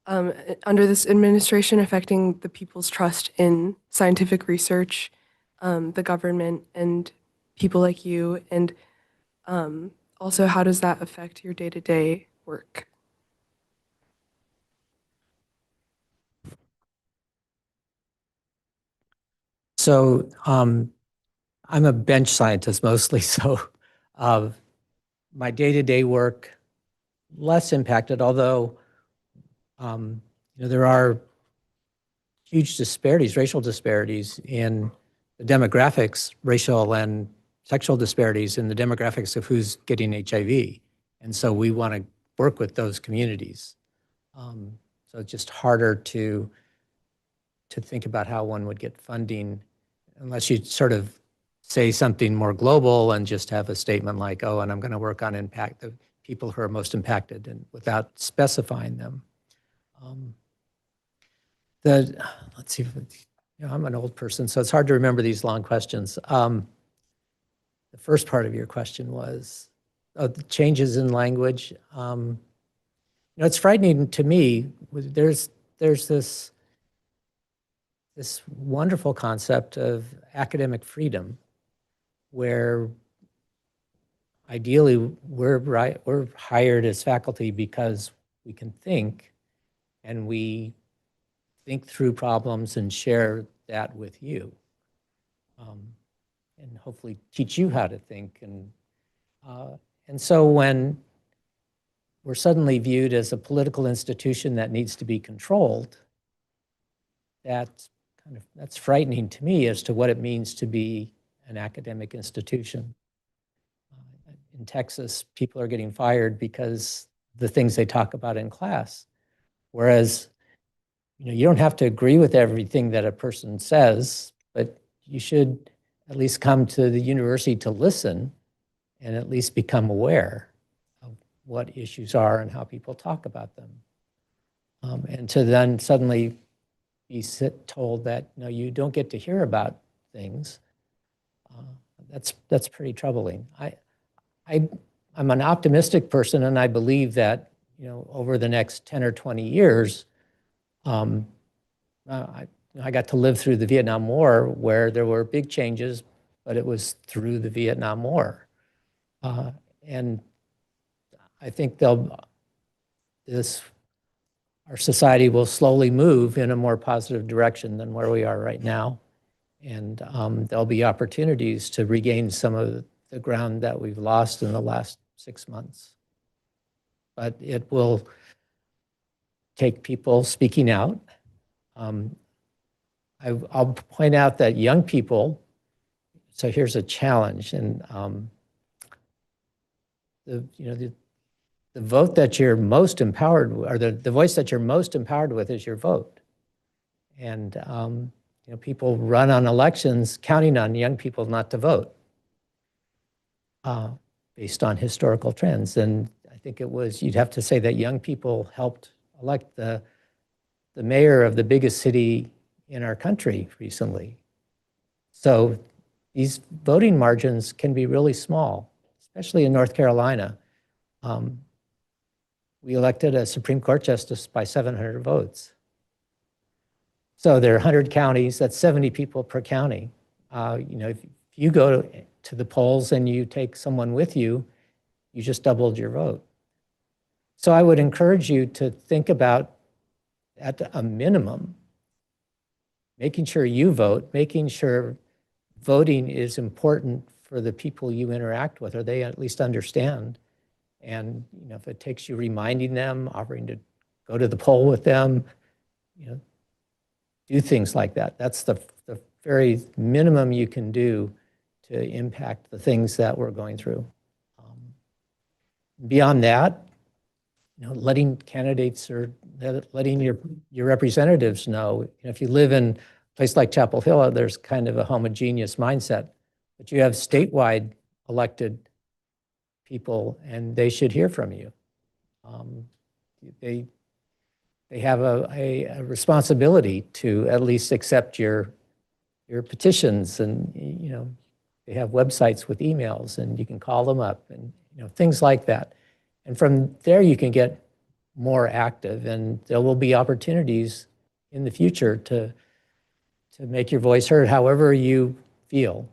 under this administration affecting the people's trust in scientific research, the government, and people like you? And also, how does that affect your day-to-day work? So I'm a bench scientist mostly, so my day-to-day work less impacted, although there are huge disparities, racial disparities in the demographics, racial and sexual disparities in the demographics of who's getting HIV. And so we want to work with those communities. So it's just harder to think about how one would get funding unless you sort of say something more global and just have a statement like, oh, and I'm going to work on impact the people who are most impacted, and without specifying them. Let's see, I'm an old person, so it's hard to remember these long questions. The first part of your question was the changes in language. It's frightening to me. There's this wonderful concept of academic freedom, where ideally we're hired as faculty because we can think, and we think through problems and share that with you, and hopefully teach you how to think. And so when we're suddenly viewed as a political institution that needs to be controlled, that's frightening to me as to what it means to be an academic institution. In Texas, people are getting fired because the things they talk about in class, whereas you don't have to agree with everything that a person says, but you should at least come to the university to listen and at least become aware of what issues are and how people talk about them. And to then suddenly be told that, no, you don't get to hear about things, that's pretty troubling. I'm an optimistic person, and I believe that over the next 10 or 20 years, I got to live through the Vietnam War, where there were big changes, but it was through the Vietnam War. And I think our society will slowly move in a more positive direction than where we are right now. And there'll be opportunities to regain some of the ground that we've lost in the last 6 months. but it will take people speaking out. I'll point out that young people, so here's a challenge, and the vote that you're most empowered, or the voice that you're most empowered with is your vote. And people run on elections counting on young people not to vote based on historical trends. And I think you'd have to say that young people helped elect the mayor of the biggest city in our country recently. So these voting margins can be really small, especially in North Carolina. We elected a Supreme Court justice by 700 votes. So there are 100 counties, that's 70 people per county. If you go to the polls and you take someone with you, you just doubled your vote. So I would encourage you to think about, at a minimum, making sure you vote, making sure voting is important for the people you interact with, or they at least understand. And if it takes you reminding them, offering to go to the poll with them, do things like that. That's the very minimum you can do to impact the things that we're going through. Beyond that, letting candidates or letting your representatives know. If you live in a place like Chapel Hill, there's kind of a homogeneous mindset, but you have statewide elected people, and they should hear from you. They have a responsibility to at least accept your petitions, and they have websites with emails, and you can call them up, and things like that. And from there, you can get more active, and there will be opportunities in the future to make your voice heard, however you feel.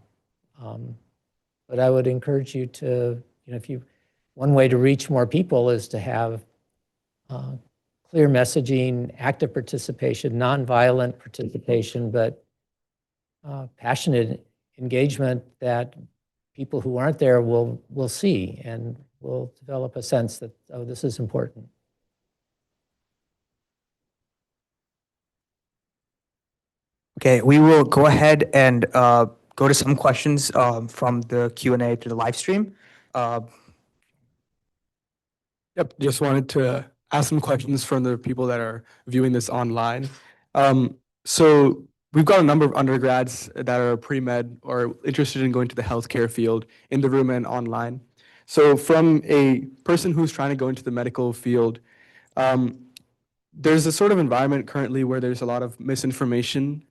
But I would encourage you to, one way to reach more people is to have clear messaging, active participation, nonviolent participation, but passionate engagement that people who aren't there will see and will develop a sense that, oh, this is important. Okay, we will go ahead and go to some questions from the Q&A to the live stream. Yep, just wanted to ask some questions from the people that are viewing this online. So we've got a number of undergrads that are pre-med or interested in going to the healthcare field in the room and online. So from a person who's trying to go into the medical field, there's a sort of environment currently where there's a lot of misinformation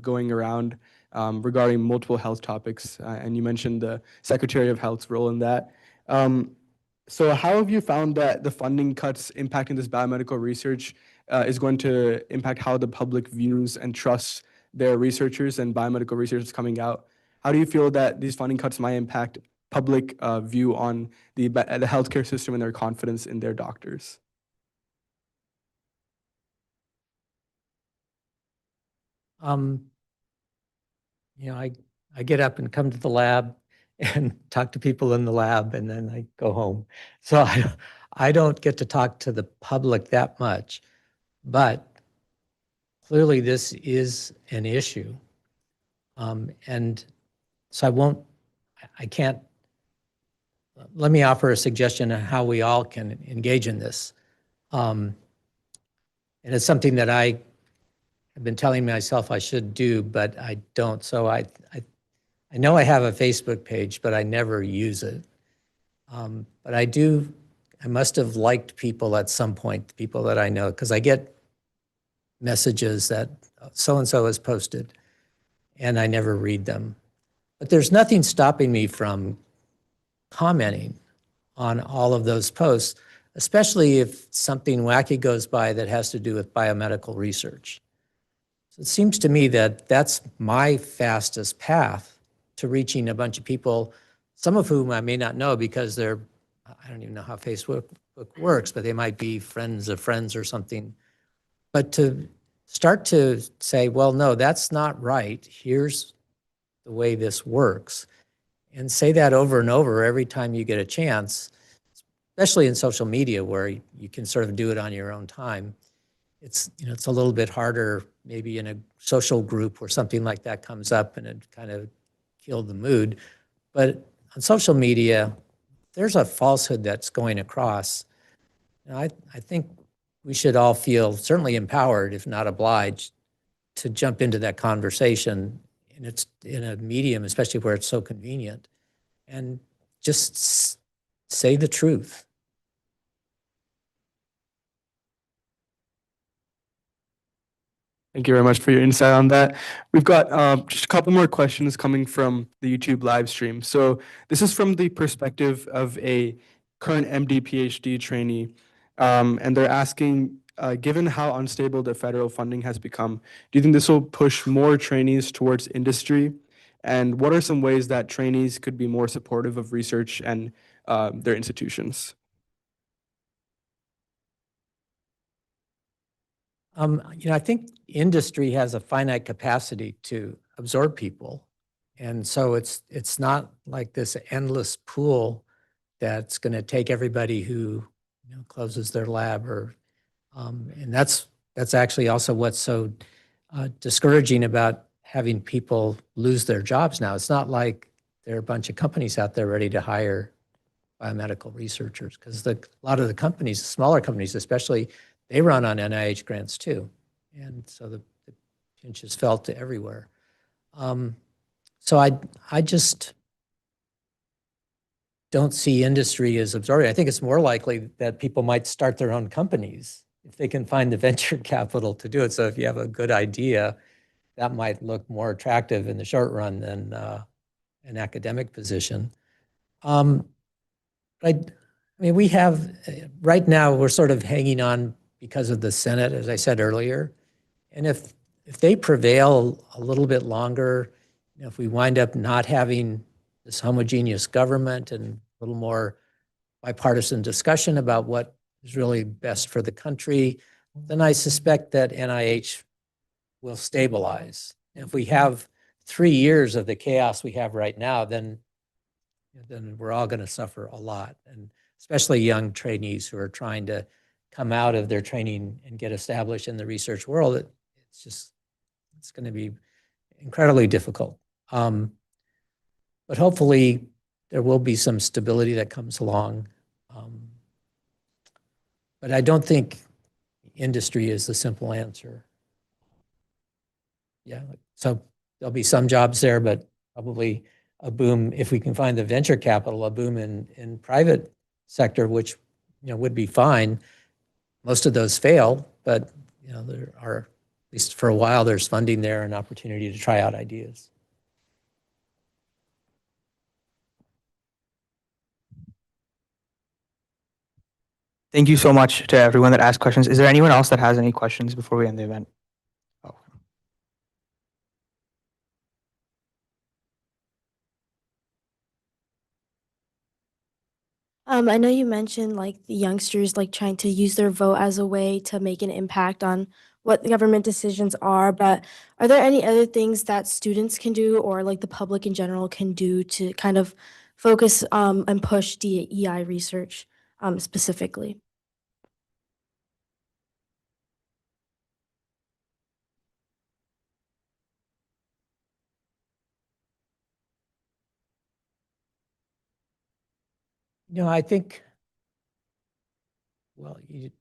going around regarding multiple health topics. And you mentioned the Secretary of Health's role in that. So how have you found that the funding cuts impacting this biomedical research is going to impact how the public views and trusts their researchers and biomedical research coming out? How do you feel that these funding cuts might impact public view on the healthcare system and their confidence in their doctors? I get up and come to the lab and talk to people in the lab, and then I go home. So I don't get to talk to the public that much, but clearly this is an issue. And so I can't, let me offer a suggestion on how we all can engage in this. And it's something that I have been telling myself I should do, but I don't. So I know I have a Facebook page, but I never use it. But I must have liked people at some point, people that I know, because I get messages that so-and-so has posted, and I never read them. But there's nothing stopping me from commenting on all of those posts, especially if something wacky goes by that has to do with biomedical research. So it seems to me that that's my fastest path to reaching a bunch of people, some of whom I may not know because I don't even know how Facebook works, but they might be friends of friends or something. But to start to say, well, no, that's not right. Here's the way this works. And say that over and over every time you get a chance. especially in social media where you can sort of do it on your own time. It's, it's a little bit harder maybe in a social group where something like that comes up and it kind of killed the mood. But on social media, there's a falsehood that's going across. I think we should all feel certainly empowered, if not obliged, to jump into that conversation. And it's in a medium, especially where it's so convenient, and just say the truth. Thank you very much for your insight on that. We've got just a couple more questions coming from the YouTube live stream. So this is from the perspective of a current MD PhD trainee. And they're asking, given how unstable the federal funding has become, do you think this will push more trainees towards industry? And what are some ways that trainees could be more supportive of research and their institutions? I think industry has a finite capacity to absorb people. And so it's not like this endless pool that's going to take everybody who closes their lab and that's actually also what's so discouraging about having people lose their jobs now. It's not like there are a bunch of companies out there ready to hire biomedical researchers, because a lot of the companies, the smaller companies especially, they run on NIH grants too. And so the pinch is felt everywhere. So I just don't see industry as absorbing. I think it's more likely that people might start their own companies if they can find the venture capital to do it. So if you have a good idea, that might look more attractive in the short run than an academic position. I mean, we have, right now, we're sort of hanging on because of the Senate, as I said earlier. And if they prevail a little bit longer, if we wind up not having this homogeneous government and a little more bipartisan discussion about what is really best for the country, then I suspect that NIH will stabilize. If we have 3 years of the chaos we have right now, then we're all going to suffer a lot, and especially young trainees who are trying to come out of their training and get established in the research world. It's going to be incredibly difficult. But hopefully there will be some stability that comes along. But I don't think industry is the simple answer. Yeah, so there'll be some jobs there, but probably a boom, if we can find the venture capital, a boom in private sector, which would be fine. Most of those fail, but there are, at least for a while, there's funding there and opportunity to try out ideas. Thank you so much to everyone that asked questions. Is there anyone else that has any questions before we end the event? Oh. I know you mentioned like the youngsters like trying to use their vote as a way to make an impact on what the government decisions are, but are there any other things that students can do or like the public in general can do to kind of focus and push DEI research specifically? I think, well, you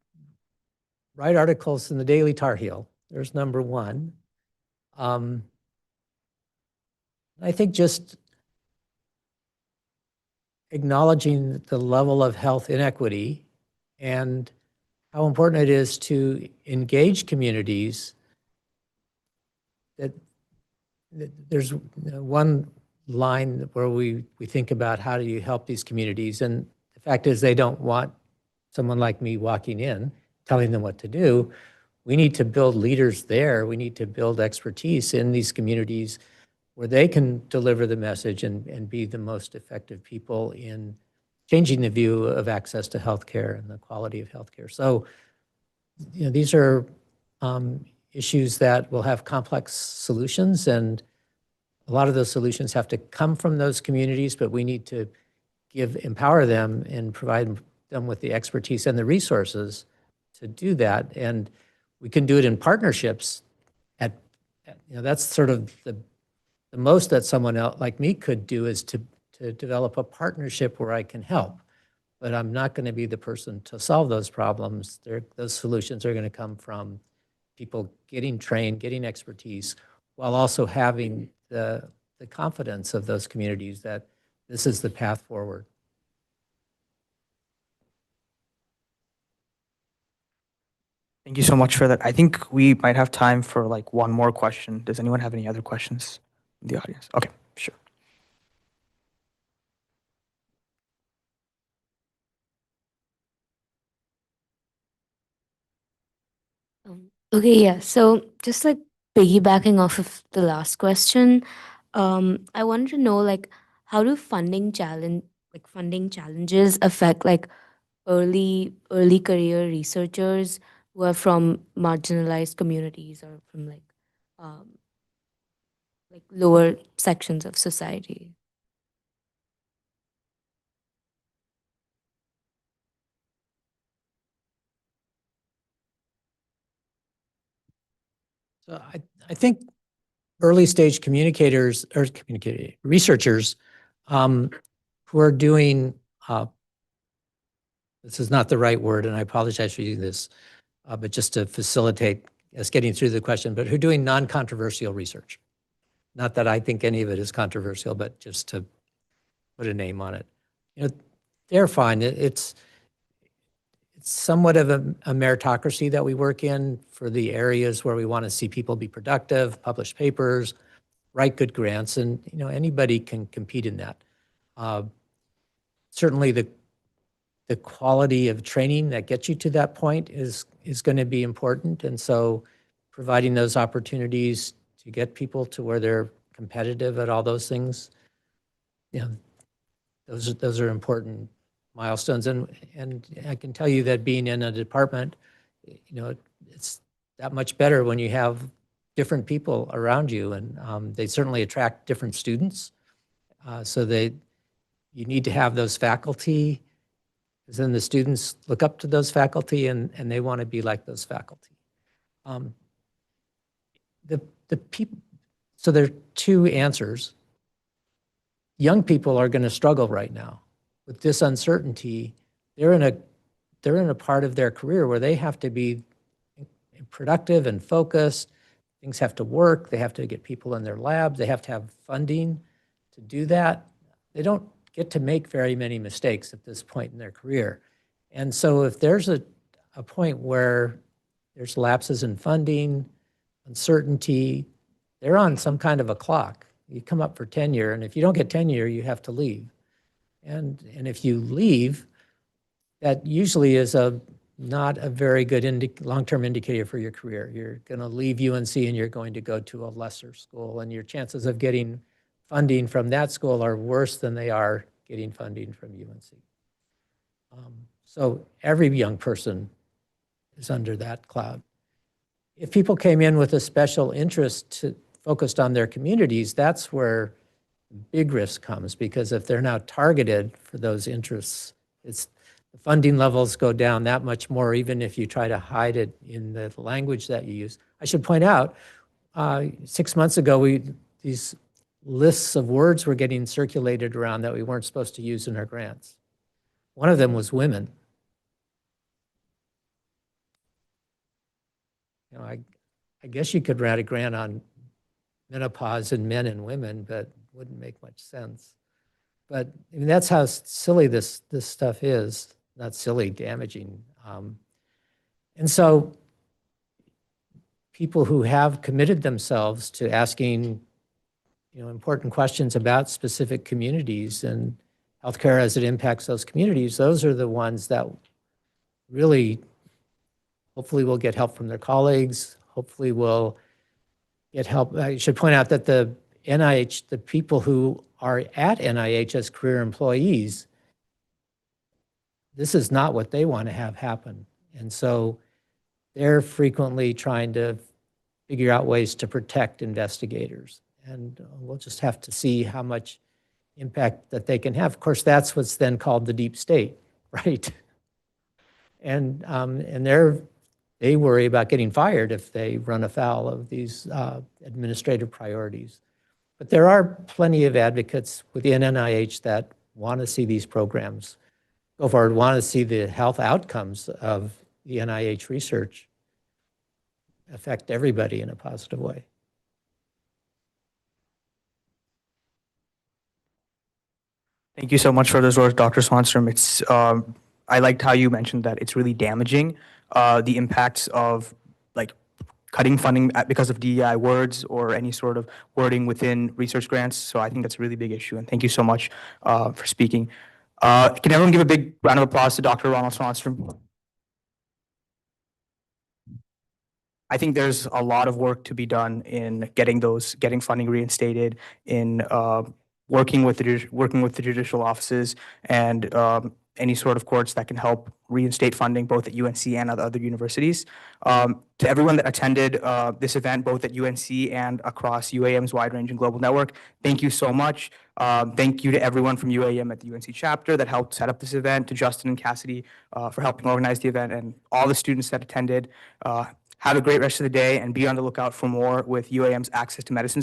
write articles in the Daily Tar Heel. There's number one. I think just acknowledging the level of health inequity and how important it is to engage communities. That there's one line where we think about how do you help these communities, and the fact is they don't want someone like me walking in telling them what to do. We need to build leaders there. We need to build expertise in these communities where they can deliver the message and be the most effective people in changing the view of access to healthcare and the quality of healthcare. So, these are issues that will have complex solutions, and a lot of those solutions have to come from those communities, but we need to empower them and provide them with the expertise and the resources to do that. And we can do it in partnerships that's sort of the most that someone else like me could do is to develop a partnership where I can help. But I'm not going to be the person to solve those problems. Those solutions are going to come from people getting trained, getting expertise, while also having the confidence of those communities that this is the path forward. Thank you so much for that. I think we might have time for like one more question. Does anyone have any other questions in the audience? Okay, sure. Okay, yeah. So just like piggybacking off of the last question, I wanted to know like how do funding challenges affect like early career researchers who are from marginalized communities or from um like lower sections of society? So I think early stage communicators or researchers who are doing, this is not the right word, and I apologize for using this, but just to facilitate us getting through the question, but who are doing non-controversial research. Not that I think any of it is controversial, but just to put a name on it. They're fine. It's somewhat of a meritocracy that we work in for the areas where we want to see people be productive, publish papers, write good grants, and anybody can compete in that. Certainly the quality of training that gets you to that point is going to be important, and so providing those opportunities to get people to where they're competitive at all those things, those are important milestones. And I can tell you that being in a department, it's that much better when you have different people around you, and they certainly attract different students. So you need to have those faculty, because then the students look up to those faculty and they want to be like those faculty. The people, so there are two answers. Young people are going to struggle right now with this uncertainty. They're in a part of their career where they have to be productive and focused. Things have to work. They have to get people in their labs. They have to have funding to do that. They don't get to make very many mistakes at this point in their career. And so if there's a point where there's lapses in funding, uncertainty, they're on some kind of a clock. You come up for tenure, and if you don't get tenure, you have to leave. And if you leave, that usually is not a very good long-term indicator for your career. You're going to leave UNC and you're going to go to a lesser school, and your chances of getting funding from that school are worse than they are getting funding from UNC. So every young person is under that cloud. If people came in with a special interest focused on their communities, that's where big risk comes, because if they're now targeted for those interests, the funding levels go down that much more, even if you try to hide it in the language that you use. I should point out, 6 months ago, these lists of words were getting circulated around that we weren't supposed to use in our grants. One of them was women. I guess you could write a grant on menopause in men and women, but wouldn't make much sense. But that's how silly this stuff is. Not silly, damaging. And so people who have committed themselves to asking important questions about specific communities and healthcare as it impacts those communities, those are the ones that really hopefully will get help from their colleagues, hopefully will get help. I should point out that the NIH, the people who are at NIH as career employees, this is not what they want to have happen. And so they're frequently trying to figure out ways to protect investigators. And we'll just have to see how much impact that they can have. Of course, that's what's then called the deep state, right? And they worry about getting fired if they run afoul of these administrative priorities. But there are plenty of advocates within NIH that want to see these programs go forward, want to see the health outcomes of the NIH research affect everybody in a positive way. Thank you so much for those words, Dr. Swanstrom. I liked how you mentioned that it's really damaging, the impacts of like cutting funding because of DEI words or any sort of wording within research grants. So I think that's a really big issue. And thank you so much for speaking. Can everyone give a big round of applause to Dr. Ronald Swanstrom? I think there's a lot of work to be done in getting funding reinstated, in working with the judicial offices and any sort of courts that can help reinstate funding both at UNC and at other universities. To everyone that attended this event, both at UNC and across UAM's wide-ranging global network, thank you so much. Thank you to everyone from UAM at the UNC chapter that helped set up this event, to Justin and Cassidy for helping organize the event, and all the students that attended. Have a great rest of the day and be on the lookout for more with UAM's Access to Medicine